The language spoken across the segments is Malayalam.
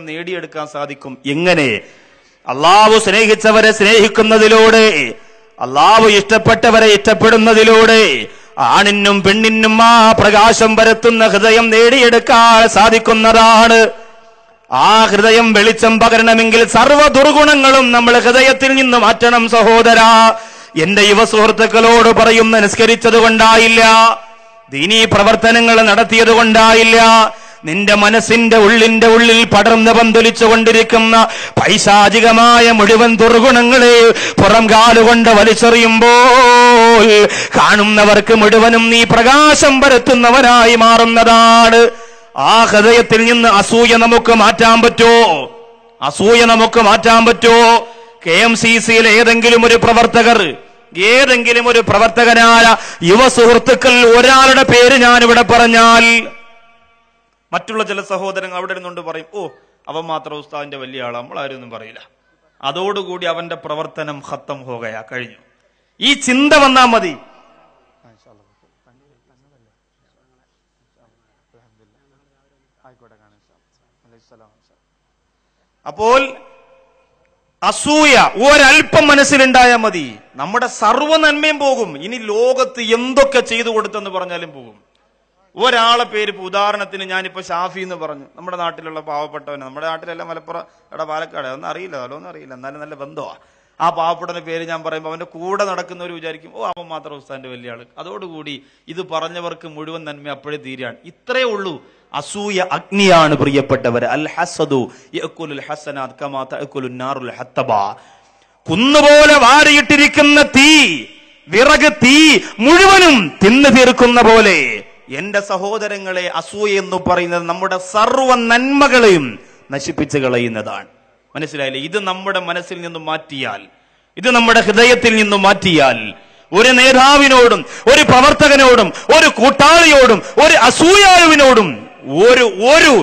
നേടിയെടുക്കാൻ സാധിക്കും. എങ്ങനെ? അള്ളാഹു സ്നേഹിച്ചവരെ സ്നേഹിക്കുന്നതിലൂടെ, അള്ളാഹു ഇഷ്ടപ്പെട്ടവരെ ഇഷ്ടപ്പെടുന്നതിലൂടെ ആണിനും പെണ്ണിനും ആ പ്രകാശം പരത്തുന്ന ഹൃദയം നേടിയെടുക്കാൻ സാധിക്കുന്നതാണ്. ആ ഹൃദയം വെളിച്ചം പകരണമെങ്കിൽ സർവ്വ ദുർഗുണങ്ങളും നമ്മൾ ഹൃദയത്തിൽ നിന്ന് മാറ്റണം സഹോദരാ. എന്റെ യുവ സുഹൃത്തുക്കളോട് പറയുന്ന നിസ്കരിച്ചത് കൊണ്ടായില്ല, ദീനീ പ്രവർത്തനങ്ങൾ നടത്തിയത് കൊണ്ടായില്ല. നിന്റെ മനസ്സിന്റെ ഉള്ളിൽ പടർന്ന് പന്തലിച്ചു കൊണ്ടിരിക്കുന്ന പൈശാചികമായ മുഴുവൻ ദുർഗുണങ്ങളെ പുറം കാലുകൊണ്ട് വലിച്ചെറിയുമ്പോൾ കാണുന്നവർക്ക് മുഴുവനും നീ പ്രകാശം പരത്തുന്നവനായി മാറുന്നതാണ്. ആ ഹൃദയത്തിൽ നിന്ന് അസൂയ നമുക്ക് മാറ്റാൻ പറ്റുമോ? അസൂയ നമുക്ക് മാറ്റാൻ പറ്റുമോ? KMCCയിലെ ഏതെങ്കിലും ഒരു പ്രവർത്തകനായ യുവ സുഹൃത്തുക്കൾ ഒരാളുടെ പേര് ഞാനിവിടെ പറഞ്ഞാൽ മറ്റുള്ള ചില സഹോദരങ്ങൾ അവിടെ ഇരുന്നുകൊണ്ട് പറയും, ഓ അവൻ മാത്രം ഉസ്താദിന്റെ വലിയ ആളാ, നമ്മളാരൊന്നും പറയില്ല. അതോടുകൂടി അവന്റെ പ്രവർത്തനം ഖത്തം ഹോഗയാ, കഴിഞ്ഞു. ഈ ചിന്ത വന്നാ മതി. അപ്പോൾ അസൂയ ഒരൽപ്പം മനസ്സിലുണ്ടായാൽ മതി, നമ്മുടെ സർവ്വ നന്മയും പോകും. ഇനി ലോകത്ത് എന്തൊക്കെ ചെയ്തു കൊടുത്തെന്ന് പറഞ്ഞാലും പോകും. ഒരാളെ പേര്, ഉദാഹരണത്തിന് ഞാനിപ്പോ ഷാഫി എന്ന് പറഞ്ഞു, നമ്മുടെ നാട്ടിലുള്ള പാവപ്പെട്ടവന്, നമ്മുടെ നാട്ടിലല്ല, മലപ്പുറം, പാലക്കാട്, അതൊന്നും അറിയില്ല, എന്നാലും നല്ല ബന്ധമാണ്. ആ പാവപ്പെട്ടവന്റെ പേര് ഞാൻ പറയുമ്പോൾ അവന്റെ കൂടെ നടക്കുന്നവർ വിചാരിക്കും, ഓ അവൻ മാത്രം ഉസ്താദിന്റെ വലിയ ആള്. അതോടുകൂടി ഇത് പറഞ്ഞവർക്ക് മുഴുവൻ നന്മ അപ്പോഴേ തീരാണ്. ഇത്രയേ ഉള്ളൂ. അസൂയ അഗ്നിയാണ് പ്രിയപ്പെട്ടവര്. അൽ ഹസദു യഅകുലുൽ ഹസനാത് കമാ തഅകുലുൻ നാറുൽ ഹത്തബ. കുന്നുപോലെ വാരിയിട്ടിരിക്കുന്ന തീ, വിറക് തീ മുഴുവനും തിന്നു തീർക്കുന്ന പോലെ എന്റെ സഹോദരങ്ങളെ, അസൂയ എന്ന് പറയുന്നത് നമ്മുടെ സർവ്വ നന്മകളെയും നശിപ്പിച്ചു കളയുന്നതാണ്. മനസ്സിലായില്ലേ? ഇത് നമ്മുടെ മനസ്സിൽ നിന്നും മാറ്റിയാൽ, ഇത് നമ്മുടെ ഹൃദയത്തിൽ നിന്നും മാറ്റിയാൽ, ഒരു നേതാവിനോടും ഒരു പ്രവർത്തകനോടും ഒരു കൂട്ടാളിയോടും ഒരു അസൂയാലുവിനോടും ഒരു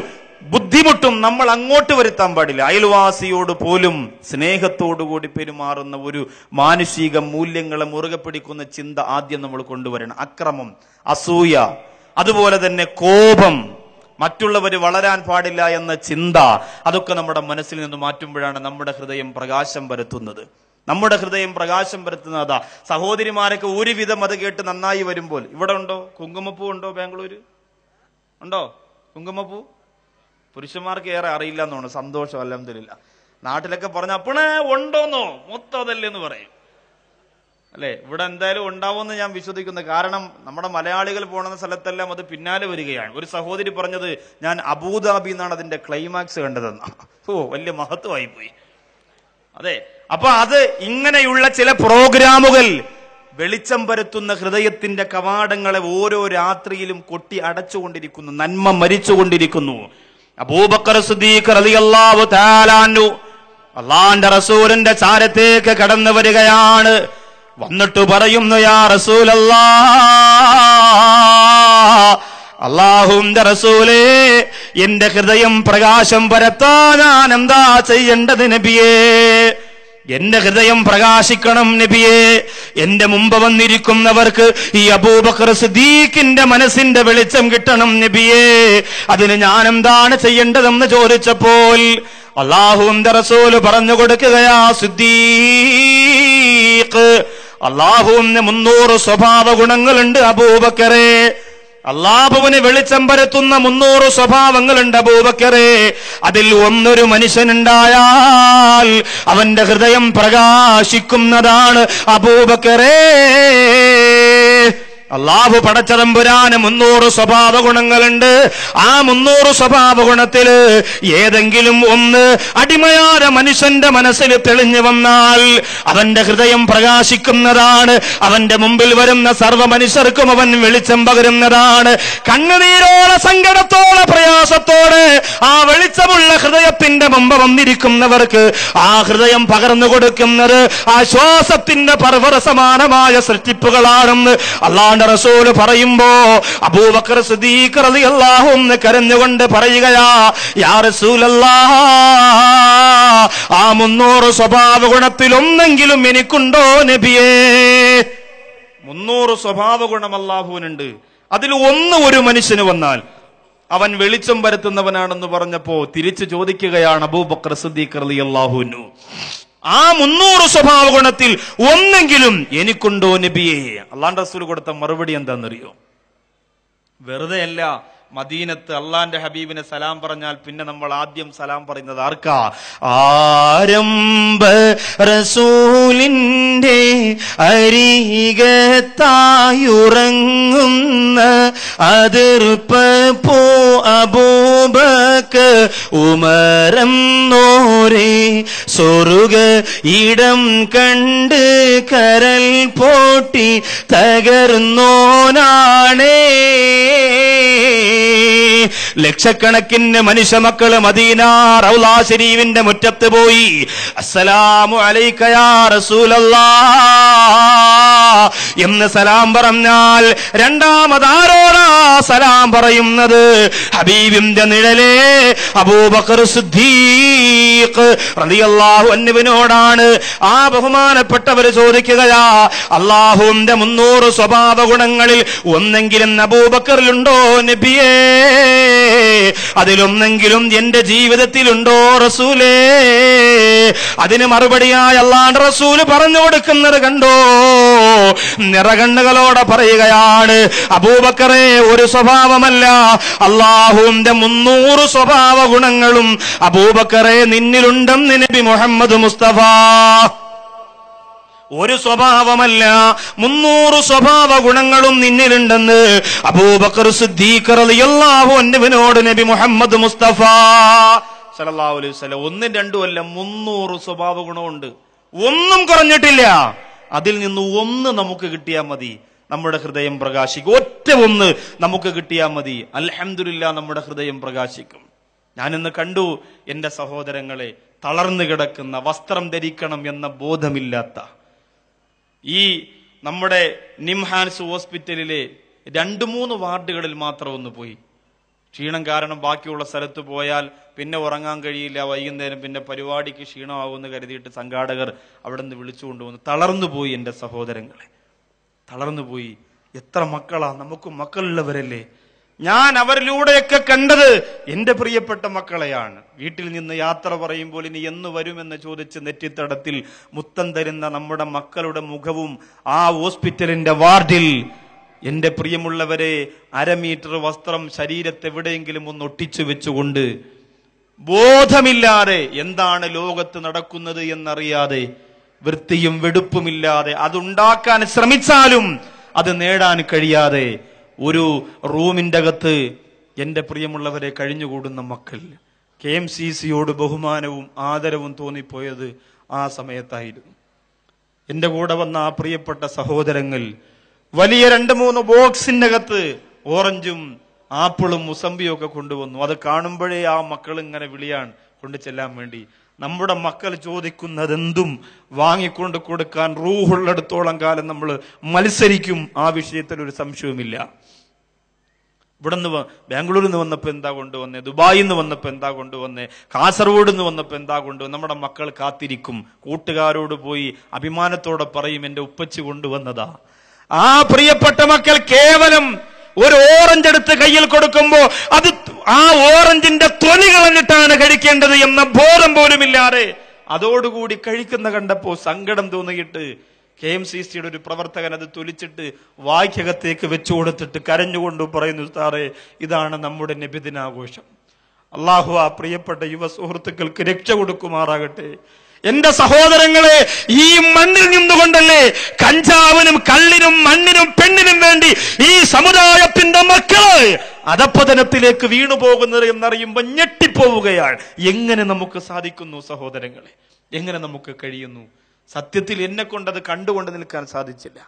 ബുദ്ധിമുട്ടും നമ്മൾ അങ്ങോട്ട് വരുത്താൻ പാടില്ല. അയൽവാസിയോട് പോലും സ്നേഹത്തോടുകൂടി പെരുമാറുന്ന ഒരു മാനുഷിക മൂല്യങ്ങളെ മുറുകെ പിടിക്കുന്ന ചിന്ത ആദ്യം നമ്മൾ കൊണ്ടുവരണം. അക്രമം, അസൂയ, അതുപോലെ തന്നെ കോപം, മറ്റുള്ളവർ വളരാൻ പാടില്ല എന്ന ചിന്ത, അതൊക്കെ നമ്മുടെ മനസ്സിൽ നിന്ന് മാറ്റുമ്പോഴാണ് നമ്മുടെ ഹൃദയം പ്രകാശം പരത്തുന്നത്. നമ്മുടെ ഹൃദയം പ്രകാശം പരത്തുന്നതാ. സഹോദരിമാരൊക്കെ ഒരുവിധം അത് കേട്ട് നന്നായി വരുമ്പോൾ, ഇവിടെ ഉണ്ടോ കുങ്കുമപ്പൂ? ഉണ്ടോ ബാംഗ്ലൂര്? ഉണ്ടോ കുങ്കുമപ്പൂ? പുരുഷന്മാർക്ക് ഏറെ അറിയില്ല എന്നാണ്. സന്തോഷം, അൽഹംദുലില്ലാ. നാട്ടിലൊക്കെ പറഞ്ഞ അപ്പണേ ഉണ്ടോന്നോ, മൊത്തം അതല്ലേ എന്ന് പറയും അല്ലെ. ഇവിടെ എന്തായാലും ഉണ്ടാവുമെന്ന് ഞാൻ വിശ്വസിക്കുന്നു. കാരണം നമ്മുടെ മലയാളികൾ പോകുന്ന സ്ഥലത്തെല്ലാം അത് പിന്നാലെ വരികയാണ്. ഒരു സഹോദരി പറഞ്ഞത്, ഞാൻ അബൂദാബി എന്നാണ് അതിന്റെ ക്ലൈമാക്സ് കണ്ടതെന്ന്. ഓ വലിയ മഹത്വമായി പോയി. അതെ, അപ്പൊ അത് ഇങ്ങനെയുള്ള ചില പ്രോഗ്രാമുകൾ വെളിച്ചം പരത്തുന്ന ഹൃദയത്തിന്റെ കവാടങ്ങളെ ഓരോ രാത്രിയിലും കൊട്ടി അടച്ചുകൊണ്ടിരിക്കുന്നു. നന്മ മരിച്ചുകൊണ്ടിരിക്കുന്നു. അബൂബക്കർ സിദ്ദീഖ് റളിയല്ലാഹു തആല അൻഹു അല്ലാഹുവിന്റെ റസൂലിന്റെ ചാരത്തേക്ക് കടന്നു വരികയാണ്. വന്നിട്ട് പറയുന്നു, യാ റസൂലല്ലാഹ്, അല്ലാഹുവിന്റെ റസൂലേ, എന്റെ ഹൃദയം പ്രകാശം പരത്താൻ ഞാൻ എന്താ ചെയ്യേണ്ടത് നബിയേ? എന്റെ ഹൃദയം പ്രകാശിക്കണം നബിയേ. എന്റെ മുമ്പ് വന്നിരിക്കുന്നവർക്ക് ഈ അബൂബക്കർ സിദ്ദീഖിന്റെ മനസ്സിന്റെ വെളിച്ചം കിട്ടണം നബിയേ. അതിന് ഞാൻ എന്താണ് ചെയ്യേണ്ടതെന്ന് ചോദിച്ചപ്പോൾ അല്ലാഹുവിന്റെ റസൂല് പറഞ്ഞു കൊടുക്കുകയാ, സിദ്ദീഖ്, അല്ലാഹുവിന് 300 സ്വഭാവ ഗുണങ്ങളുണ്ട് അബൂബക്കറേ. അല്ലാഹുവിന് വെളിച്ചം പരത്തുന്ന 300 സ്വഭാവങ്ങളുണ്ട് അബൂബക്കറേ. അതിൽ ഒന്നൊരു മനുഷ്യനുണ്ടായാൽ അവന്റെ ഹൃദയം പ്രകാശിക്കുന്നതാണ് അബൂബക്കറേ. അല്ലാഹു പടച്ചതമ്പുരാന് 300 സ്വഭാവ ഗുണങ്ങളുണ്ട്. ആ 300 സ്വഭാവ ഗുണത്തില് ഏതെങ്കിലും ഒന്ന് അടിമയായ മനുഷ്യന്റെ മനസ്സിൽ തെളിഞ്ഞു വന്നാൽ അവന്റെ ഹൃദയം പ്രകാശിക്കുന്നതാണ്. അവന്റെ മുമ്പിൽ വരുന്ന സർവ്വ മനുഷ്യർക്കും അവൻ വെളിച്ചം പകരുന്നതാണ്. കണ്ണുനീരോടെ, സങ്കടത്തോടെ, പ്രയാസത്തോടെ ആ വെളിച്ചമുള്ള ഹൃദയത്തിന്റെ മുമ്പ് വന്നിരിക്കുന്നവർക്ക് ആ ഹൃദയം പകർന്നു കൊടുക്കുന്നത് ആശ്വാസത്തിന്റെ പർവ്വത സമാനമായ സൃഷ്ടിപ്പുകളാണെന്ന് അല്ലാഹു റസൂല് പറയുമ്പോ അബൂബക്കർ സിദ്ദീഖ് റളിയല്ലാഹു അൻഹു കരഞ്ഞുകൊണ്ട് പറയുകയാ, യാ റസൂലല്ലാഹ്, ആ 300 സ്വഭാവ ഗുണത്തിൽ ഒന്നെങ്കിലും എനിക്കുണ്ടോ നബിയേ? 300 സ്വഭാവ ഗുണം അല്ലാഹുവിനുണ്ട്. അതിൽ ഒന്ന് ഒരു മനുഷ്യന് വന്നാൽ അവൻ വെളിച്ചം പരത്തുന്നവനാണെന്ന് പറഞ്ഞപ്പോ തിരിച്ചു ചോദിക്കുകയാണ് അബൂബക്കർ സിദ്ദീഖ് റളിയല്ലാഹു അൻഹു, ആ 300 സ്വഭാവ ഗുണത്തിൽ ഒന്നെങ്കിലും എനിക്കുണ്ടോ നബിയേ? അള്ളാഹുവിന്റെ റസൂൽ കൊടുത്ത മറുപടി എന്താണെന്നറിയോ? വെറുതെ അല്ല, മദീനത്ത് അള്ളാന്റെ ഹബീബിനെ സലാം പറഞ്ഞാൽ പിന്നെ നമ്മൾ ആദ്യം സലാം പറയുന്നത് ആർക്കാ? ആരംഭ റസൂലിന്റെ അരികത്തായുറങ്ങുന്ന അതിർപ്പോ അബൂബക്കർ ഉമറന്നോരേ സ്വർഗ ഇടം കണ്ട് കരൽ പോട്ടി തകർന്നോനാണേ. ലക്ഷക്കണക്കിന് മനുഷ്യ മക്കള് മദീന റൗള ശരീഫിന്റെ മുറ്റത്ത് പോയി അസ്സലാമു അലൈക യാ റസൂലല്ലാഹ് എന്ന് സലാം പറഞ്ഞാൽ രണ്ടാമതാരോടാ സലാം പറയുന്നത്? ഹബീബിന്റെ നിഴലേ അബൂബക്കർ സിദ്ദീഖ് റളിയല്ലാഹു അൻഹുവിനോടാണ്. ആ ബഹുമാനപ്പെട്ടവര് ചോദിക്കുകയാ, അല്ലാഹുവിന്റെ 300 സ്വഭാവ ഗുണങ്ങളിൽ ഒന്നെങ്കിലും അബൂബക്കറിലുണ്ടോ നബിയേ? അതിലൊന്നെങ്കിലും എന്റെ ജീവിതത്തിലുണ്ടോ റസൂലേ? അതിന് മറുപടിയായി അല്ലാഹുവിന്റെ റസൂല് പറഞ്ഞു കൊടുക്കുന്നത് കണ്ടോ? നിറകണ്ണുകളോടെ പറയുകയാണ്, അബൂബക്കറെ ഒരു സ്വഭാവമല്ല, അല്ലാഹുവിന്റെ 300 സ്വഭാവ ഗുണങ്ങളും അബൂബക്കറെ നിന്നിലുണ്ടെന്ന് നബി മുഹമ്മദ് മുസ്തഫ. ഒരു സ്വഭാവമല്ല, 300 സ്വഭാവ ഗുണങ്ങളും നിന്നിലുണ്ടെന്ന് അബൂബക്കർ സിദ്ദീഖ് റളിയല്ലാഹു അൻഹുവിനോട് നബി മുഹമ്മദ് മുസ്തഫ സല്ലല്ലാഹു അലൈഹി വസല്ലം. 1 2 അല്ല, 300 സ്വഭാവ ഗുണമുണ്ട്, ഒന്നും കുറഞ്ഞിട്ടില്ല. അതിൽ നിന്ന് ഒന്ന് നമുക്ക് കിട്ടിയാൽ മതി, നമ്മുടെ ഹൃദയം പ്രകാശിക്കും. ഒറ്റ ഒന്ന് നമുക്ക് കിട്ടിയാൽ മതി, അൽഹംദുലില്ലാ, നമ്മുടെ ഹൃദയം പ്രകാശിക്കും. ഞാനിന്ന് കണ്ടു എന്റെ സഹോദരങ്ങളെ, തളർന്നു കിടക്കുന്ന, വസ്ത്രം ധരിക്കണം എന്ന ബോധമില്ലാത്ത ഈ നമ്മുടെ നിംഹാൻസ് ഹോസ്പിറ്റലിലെ 2-3 വാർഡുകളിൽ മാത്രം ഒന്ന് പോയി. ക്ഷീണം കാരണം ബാക്കിയുള്ള സ്ഥലത്ത് പോയാൽ പിന്നെ ഉറങ്ങാൻ കഴിയില്ല, വൈകുന്നേരം പിന്നെ പരിപാടിക്ക് ക്ഷീണമാകുമെന്ന് കരുതിയിട്ട് സംഘാടകർ അവിടെ നിന്ന് വിളിച്ചുകൊണ്ടുവന്നു. തളർന്നുപോയി എൻ്റെ സഹോദരങ്ങളെ, തളർന്നുപോയി. എത്ര മക്കളാ, നമുക്ക് മക്കളുള്ളവരല്ലേ. ഞാൻ അവരിലൂടെയൊക്കെ കണ്ടത് എന്റെ പ്രിയപ്പെട്ട മക്കളെയാണ്. വീട്ടിൽ നിന്ന് യാത്ര പറയുമ്പോൾ ഇനി എന്ന് വരുമെന്ന് ചോദിച്ച് നെറ്റിത്തടത്തിൽ മുത്തം തരുന്ന നമ്മുടെ മക്കളുടെ മുഖവും ആ ഹോസ്പിറ്റലിന്റെ വാർഡിൽ എന്റെ പ്രിയമുള്ളവരെ 1/2 മീറ്റർ വസ്ത്രം ശരീരത്തെവിടെയെങ്കിലും ഒന്ന് ഒട്ടിച്ചു വെച്ചുകൊണ്ട് ബോധമില്ലാതെ എന്താണ് ലോകത്ത് നടക്കുന്നത് എന്നറിയാതെ വൃത്തിയും വെടുപ്പുമില്ലാതെ അതുണ്ടാക്കാൻ ശ്രമിച്ചാലും അത് നേടാൻ കഴിയാതെ ഒരു റൂമിന്റെ അകത്ത് എന്റെ പ്രിയമുള്ളവരെ കഴിഞ്ഞുകൂടുന്ന മക്കൾ. KMCCയോട് ബഹുമാനവും ആദരവും തോന്നിപ്പോയത് ആ സമയത്തായിരുന്നു. എന്റെ കൂടെ വന്ന ആ പ്രിയപ്പെട്ട സഹോദരങ്ങൾ വലിയ 2-3 ബോക്സിനകത്ത് ഓറഞ്ചും ആപ്പിളും മുസമ്പിയും ഒക്കെ കൊണ്ടുവന്നു. അത് കാണുമ്പോഴേ ആ മക്കൾ ഇങ്ങനെ വിളിയാണ് കൊണ്ടു ചെല്ലാൻ വേണ്ടി. നമ്മുടെ മക്കൾ ചോദിക്കുന്നതെന്തും വാങ്ങിക്കൊണ്ട് കൊടുക്കാൻ റൂഹുള്ളിടത്തോളം കാലം നമ്മൾ മത്സരിക്കും. ആ വിഷയത്തിൽ ഒരു സംശയവുമില്ല. ഇവിടുന്ന് ബാംഗ്ലൂരിൽ നിന്ന് വന്നപ്പോൾ എന്താ കൊണ്ടുവന്നേ, ദുബായിൽ നിന്ന് വന്നപ്പോൾ എന്താ കൊണ്ടുവന്നേ, കാസർഗോഡ് നിന്ന് വന്നപ്പോൾ എന്താ കൊണ്ടുവന്നേ. നമ്മുടെ മക്കൾ കാത്തിരിക്കും, കൂട്ടുകാരോട് പോയി അഭിമാനത്തോടെ പറയും എന്റെ ഉപ്പച്ചി കൊണ്ടുവന്നതാ. ആ പ്രിയപ്പെട്ട മക്കൾ കേവലം ഒരു ഓറഞ്ച് എടുത്ത് കയ്യിൽ കൊടുക്കുമ്പോ അത് ആ ഓറഞ്ചിന്റെ തൊലി കളഞ്ഞിട്ടാണ് കഴിക്കേണ്ടത് എന്ന ബോധം പോലുമില്ലാതെ അതോടുകൂടി കഴിക്കുന്ന കണ്ടപ്പോ സങ്കടം തോന്നിയിട്ട് KMCCയുടെ ഒരു പ്രവർത്തകൻ അത് തൊലിച്ചിട്ട് വായ്ക്കകത്തേക്ക് വെച്ചു കൊടുത്തിട്ട് കരഞ്ഞുകൊണ്ട് പറയുന്നു, സാറേ ഇതാണ് നമ്മുടെ നബിദിനാഘോഷം. അള്ളാഹു ആ പ്രിയപ്പെട്ട യുവ സുഹൃത്തുക്കൾക്ക് രക്ഷ കൊടുക്കുമാറാകട്ടെ. എന്റെ സഹോദരങ്ങളെ, ഈ മണ്ണിൽ നിന്നുകൊണ്ടല്ലേ കഞ്ചാവിനും കള്ളിനും മണ്ണിനും പെണ്ണിനും വേണ്ടി ഈ സമുദായത്തിന്റെ മക്കള് അധപ്പതനത്തിലേക്ക് വീണു പോകുന്നത് എന്നറിയുമ്പോൾ ഞെട്ടിപ്പോവുകയാണ്. എങ്ങനെ നമുക്ക് സാധിക്കുന്നു സഹോദരങ്ങളെ, എങ്ങനെ നമുക്ക് കഴിയുന്നു? സത്യത്തിൽ എന്നെ കൊണ്ടത് കണ്ടുകൊണ്ട് നിൽക്കാൻ സാധിച്ചില്ല.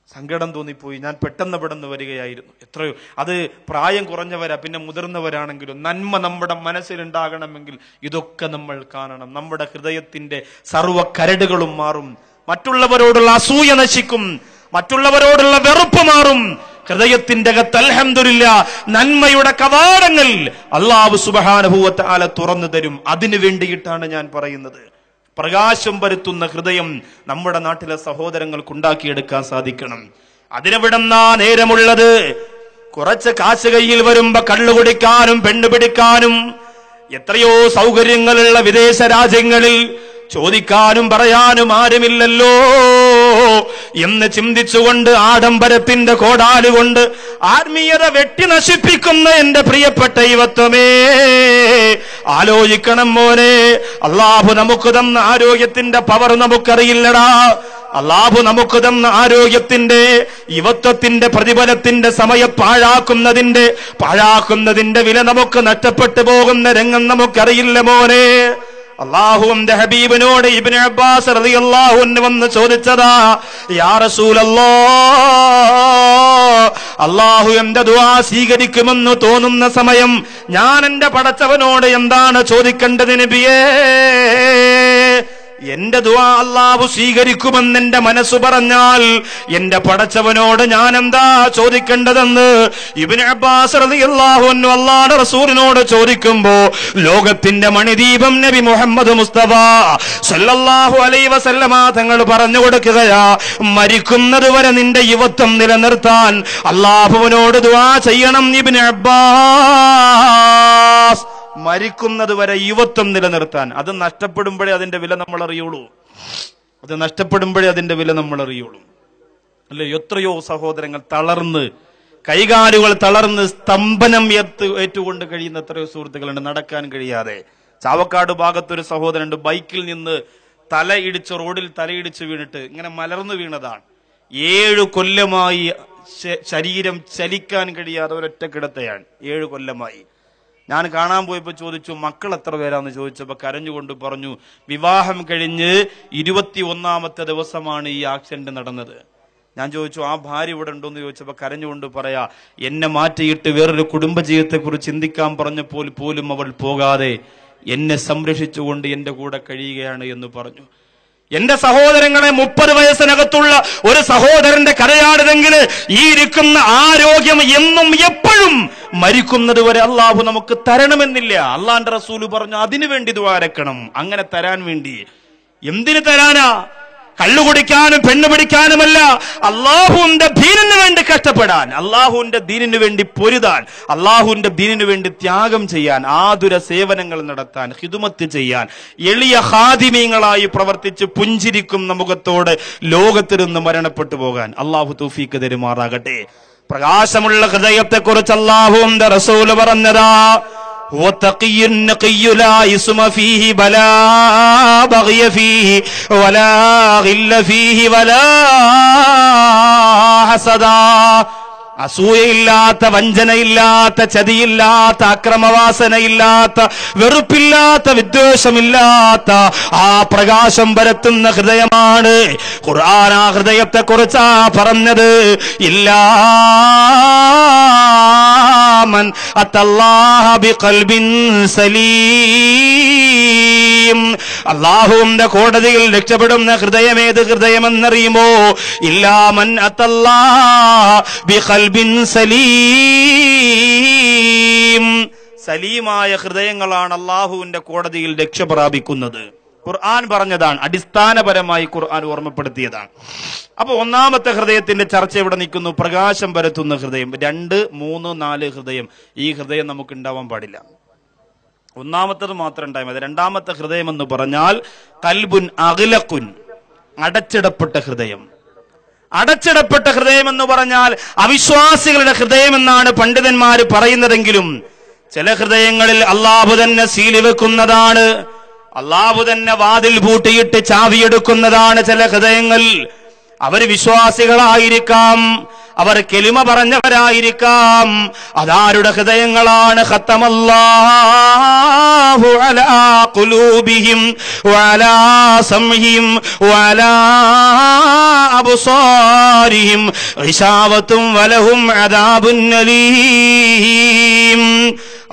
സങ്കടം തോന്നിപ്പോയി. ഞാൻ പെട്ടെന്ന് പെട്ടെന്ന് വരികയായിരുന്നു. എത്രയോ, അത് പ്രായം കുറഞ്ഞവരാ, പിന്നെ മുതിർന്നവരാണെങ്കിലും നന്മ നമ്മുടെ മനസ്സിലുണ്ടാകണമെങ്കിൽ ഇതൊക്കെ നമ്മൾ കാണണം. നമ്മുടെ ഹൃദയത്തിന്റെ സർവ്വ കരടുകളും മാറും, മറ്റുള്ളവരോടുള്ള അസൂയ നശിക്കും, മറ്റുള്ളവരോടുള്ള വെറുപ്പ് മാറും. ഹൃദയത്തിന്റെ അകത്ത് അൽഹംദുലില്ലാ നന്മയുടെ കവാടങ്ങൾ അല്ലാഹു സുബ്ഹാനഹു വ തആല തുറന്നു തരും. അതിനു വേണ്ടിയിട്ടാണ് ഞാൻ പറയുന്നത്. പ്രകാശം പരത്തുന്ന ഹൃദയം നമ്മുടെ നാട്ടിലെ സഹോദരങ്ങൾക്ക് ഉണ്ടാക്കിയെടുക്കാൻ സാധിക്കണം. അതിനെവിടെന്നാ നേരമുള്ളത്? കുറച്ച് കാശ് കയ്യിൽ വരുമ്പോ കള്ളു കുടിക്കാനും പെണ്ണു പിടിക്കാനും എത്രയോ സൗകര്യങ്ങളുള്ള വിദേശ രാജ്യങ്ങളിൽ ചോദിക്കാനും പറയാനും ആരുമില്ലല്ലോ എന്ന് ചിന്തിച്ചുകൊണ്ട് ആഡംബരത്തിന്റെ കോടാലുകൊണ്ട് ആത്മീയത വെട്ടി നശിപ്പിക്കുന്ന എന്റെ പ്രിയപ്പെട്ട യുവത്വമേ, ആലോചിക്കണം മോനെ. അള്ളാഹു നമുക്ക് തന്ന ആരോഗ്യത്തിന്റെ പവർ നമുക്കറിയില്ലടാ. അള്ളാഹു നമുക്ക് തന്ന ആരോഗ്യത്തിന്റെ യുവത്വത്തിന്റെ പ്രതിഫലത്തിന്റെ സമയം പാഴാക്കുന്നതിന്റെ വില നമുക്ക് നഷ്ടപ്പെട്ടു പോകുന്ന രംഗം നമുക്കറിയില്ല മോനെ. അല്ലാഹുവിന്റെ ഹബീബിനോട് ഇബ്നു അബ്ബാസ് റളിയല്ലാഹു അൻഹു വന്ന് ചോദിച്ചതാ, യാ റസൂലല്ലാഹ്, അല്ലാഹു എന്റെ ദുആ സ്വീകരിക്കുമെന്ന് തോന്നുന്ന സമയം ഞാൻ എന്റെ പടച്ചവനോട് എന്താണ് ചോദിക്കേണ്ടത് നബിയേ? എന്റെ ദുആ അല്ലാഹു സ്വീകരിക്കുമെന്ന് എന്റെ മനസ്സ് പറഞ്ഞാൽ എന്റെ പടച്ചവനോട് ഞാൻ എന്താ ചോദിക്കേണ്ടതെന്ന് ഇബ്നു അബ്ബാസ് റളിയല്ലാഹു അൻഹു അല്ലാഹുവിന്റെ റസൂലിനോട് ചോദിക്കുമ്പോ ലോകത്തിന്റെ മണിദീപം നബി മുഹമ്മദ് മുസ്തഫ സല്ലല്ലാഹു അലൈഹി വസല്ലമ തങ്ങൾ പറഞ്ഞു കൊടുക്കുകയാ, മരിക്കുന്നത് വരെ നിന്റെ യുവത്വം നിലനിർത്താൻ അല്ലാഹുവിനോട് ദുആ ചെയ്യണം ഇബ്നു അബ്ബാസ്. മരിക്കുന്നത് വരെ യുവത്വം നിലനിർത്താൻ. അത് നഷ്ടപ്പെടുമ്പോഴേ അതിന്റെ വില നമ്മൾ അറിയുള്ളൂ. അല്ലെ? എത്രയോ സഹോദരങ്ങൾ തളർന്ന്, കൈകാലുകൾ തളർന്ന് സ്തംഭനം ഏറ്റുകൊണ്ട് കഴിയുന്ന എത്രയോ സുഹൃത്തുക്കളുണ്ട്, നടക്കാൻ കഴിയാതെ. ചാവക്കാട് ഭാഗത്തൊരു സഹോദരനുണ്ട്, ബൈക്കിൽ നിന്ന് റോഡിൽ തലയിടിച്ച് വീണിട്ട് ഇങ്ങനെ മലർന്നു വീണതാണ്. 7 കൊല്ലമായി ശരീരം ചലിക്കാൻ കഴിയാതെ ഒരൊറ്റ കിടത്തയാണ്. 7 കൊല്ലമായി. ഞാൻ കാണാൻ പോയപ്പോ ചോദിച്ചു, മക്കൾ എത്ര പേരാന്ന് ചോദിച്ചപ്പോ കരഞ്ഞുകൊണ്ട് പറഞ്ഞു, വിവാഹം കഴിഞ്ഞ് 21ാമത്തെ ദിവസമാണ് ഈ ആക്സിഡന്റ് നടന്നത്. ഞാൻ ചോദിച്ചു, ആ ഭാര്യ ഇവിടെ ഉണ്ടോന്ന് ചോദിച്ചപ്പോ കരഞ്ഞുകൊണ്ട് പറയാ, എന്നെ മാറ്റിയിട്ട് വേറൊരു കുടുംബജീവിതത്തെ കുറിച്ച് ചിന്തിക്കാൻ പറഞ്ഞപ്പോൾ പോലും അവൾ പോകാതെ എന്നെ സംരക്ഷിച്ചുകൊണ്ട് എന്റെ കൂടെ കഴിയുകയാണ് എന്ന് പറഞ്ഞു. എന്റെ സഹോദരങ്ങളെ, 30 വയസ്സിനകത്തുള്ള ഒരു സഹോദരന്റെ കരയാണിതെങ്കിൽ ഈ ഇരിക്കുന്ന ആരോഗ്യം എന്നും എപ്പോഴും മരിക്കുന്നത് വരെ അള്ളാഹു നമുക്ക് തരണമെന്നില്ല. അള്ളാന്റെ റസൂല് പറഞ്ഞു, അതിനു വേണ്ടി ദ്വാരക്കണം. അങ്ങനെ തരാൻ വേണ്ടി. എന്തിനു തരാനാ? കള്ളുകുടിക്കാനും പെണ്ണു പിടിക്കാനുമല്ല, അള്ളാഹുവിന്റെ ദീനിന് വേണ്ടി കഷ്ടപ്പെടാൻ, അള്ളാഹുവിന്റെ ദീനിന് വേണ്ടി പൊരുതാൻ, അള്ളാഹുവിന്റെ ദീനിന് വേണ്ടി ത്യാഗം ചെയ്യാൻ, ആതുര സേവനങ്ങൾ നടത്താൻ, ഖിദ്മത്ത് ചെയ്യാൻ, എളിയ ഖാദിമീങ്ങളായി പ്രവർത്തിച്ച് പുഞ്ചിരിക്കുന്ന മുഖത്തോടെ ലോകത്തിൽ നിന്ന് മരണപ്പെട്ടു പോകാൻ അള്ളാഹു തൗഫീഖ് തരുമാറാകട്ടെ. പ്രകാശമുള്ള ഹൃദയത്തെ കുറിച്ച് അള്ളാഹുവിന്റെ റസൂല് പറഞ്ഞതാ, وتقي النقي لا يسم فيه بلا بغي فيه ولا غل فيه ولا حسدا. അസൂയയില്ലാത്ത, വഞ്ചനയില്ലാത്ത, ചതിയില്ലാത്ത, അക്രമവാസനയില്ലാത്ത, വെറുപ്പില്ലാത്ത, വിദ്വേഷമില്ലാത്ത ആ പ്രകാശം പരത്തുന്ന ഹൃദയമാണ് ഖുർആൻ ആ ഹൃദയത്തെ കുറിച്ചാ പറഞ്ഞത്. ഇല്ലാമൻ അത്തല്ലാഹ ബിഖൽബിൻ സലീം. അല്ലാഹുവിന്റെ കോടതിയിൽ രക്ഷപ്പെടുന്ന ഹൃദയം ഏത് ഹൃദയമെന്നറിയുമോ? ഇല്ലാമൻ അത്തല്ലാഹ ബിഖൽബിൻ സലീം. സലീമായ ഹൃദയങ്ങളാണ് അല്ലാഹുവിന്റെ കോടതിയിൽ രക്ഷ പ്രാപിക്കുന്നത്. ഖുർആൻ പറഞ്ഞതാണ്, അടിസ്ഥാനപരമായി ഖുർആൻ ഓർമ്മപ്പെടുത്തിയതാണ്. അപ്പൊ ഒന്നാമത്തെ ഹൃദയത്തിന്റെ ചർച്ച ഇവിടെ നിൽക്കുന്നു, പ്രകാശം പരത്തുന്ന ഹൃദയം. 2, 3, 4 ഹൃദയം. ഈ ഹൃദയം നമുക്ക് ഉണ്ടാവാൻ പാടില്ല. ഒന്നാമത്തത് മാത്രം ഉണ്ടായാൽ മതി. രണ്ടാമത്തെ ഹൃദയം എന്ന് പറഞ്ഞാൽ കൽബുൻ അഗ്ലഖുൻ, അടച്ചിടപ്പെട്ട ഹൃദയം. അടച്ചിടപ്പെട്ട ഹൃദയം എന്ന് പറഞ്ഞാൽ അവിശ്വാസികളുടെ ഹൃദയം എന്നാണ് പണ്ഡിതന്മാര് പറയുന്നതെങ്കിലും ചില ഹൃദയങ്ങളിൽ അള്ളാഹു തന്നെ സീല് വെക്കുന്നതാണ്, അള്ളാഹു തന്നെ വാതിൽ പൂട്ടിയിട്ട് ചാവിയെടുക്കുന്നതാണ്. ചില ഹൃദയങ്ങൾ അവര് വിശ്വാസികളായിരിക്കാം, അവർ കെലിമ പറഞ്ഞവരായിരിക്കാം. അതാരുടെ ഹൃദയങ്ങളാണ്? ഖത്തമല്ലാഹു അലാ ഖുലൂബിഹിം വഅലാ സംഇഹിം വഅലാ അബ്സാരിഹിം ഗിശാവത്തും വലഹും അദാബുൻ അലീം.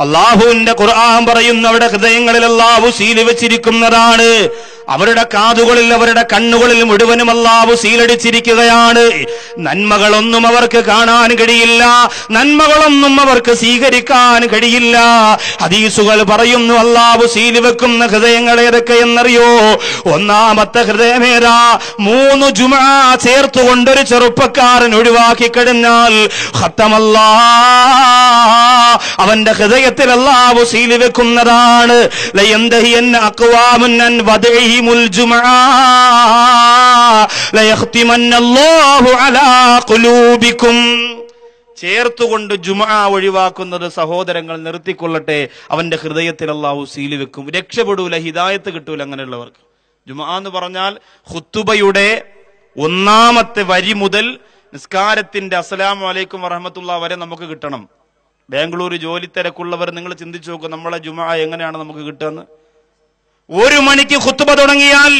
അല്ലാഹുവിന്റെ ഖുർആൻ പറയുന്നു, അവിടെ ഹൃദയങ്ങളിൽ അല്ലാഹു സീല് വെച്ചിരിക്കുന്നതാണ്. അവരുടെ കാതുകളിൽ അവരുടെ കണ്ണുകളിൽ മുഴുവനും അല്ലാഹു സീലടിച്ചിരിക്കുകയാണ്. നന്മകളൊന്നും അവർക്ക് കാണാൻ കഴിയില്ല, നന്മകളൊന്നും അവർക്ക് സ്വീകരിക്കാൻ കഴിയില്ല. ഹദീസുകൾ പറയുന്നു അല്ലാഹു സീല് വെക്കുന്ന ഹൃദയങ്ങൾ ഏതൊക്കെയെന്നറിയോ? ഒന്നാമത്തെ ഹൃദയമേതാ? 3 ജുമുഅ ചേർത്തുകൊണ്ടൊരു ചെറുപ്പക്കാരൻ ഒഴിവാക്കി കഴിഞ്ഞാൽ അവന്റെ ഹൃദയത്തിൽ അല്ലാഹു സീല് വെക്കുന്നതാണ്. ലയന്തഹിയന്ന അഖ്വാമുൻ അൻ വദഇഹിമുൽ ജുമുഅ ലയഖ്തിമന്നല്ലാഹു അലാ ഖുലൂബികും. ചേർത്തുകൊണ്ട് ജുമുഅ ഒഴിവാക്കുന്നത് സഹോദരങ്ങൾ നിർത്തിക്കൊള്ളട്ടെ, അവന്റെ ഹൃദയത്തിൽ അല്ലാഹു സീല് വെക്കും. രക്ഷപ്പെടൂല, ഹിദായത്ത് കിട്ടൂല അങ്ങനെയുള്ളവർക്ക്. ജുമുഅ എന്ന് പറഞ്ഞാൽ ഖുതുബയുടെ 1-ാമത്തെ വരി മുതൽ നിസ്കാരത്തിന്റെ അസ്സലാമു അലൈക്കും വറഹ്മത്തുള്ളാഹി വരെ നമുക്ക് കിട്ടണം. ബാംഗ്ലൂർ ജോലി തിരക്കുള്ളവർ നിങ്ങൾ ചിന്തിച്ചു നോക്കും, നമ്മളെ ജുമുഅ എങ്ങനെയാണ് നമുക്ക് കിട്ടുകയെന്ന്. 1 മണിക്ക് ഖുതുബ തുടങ്ങിയാൽ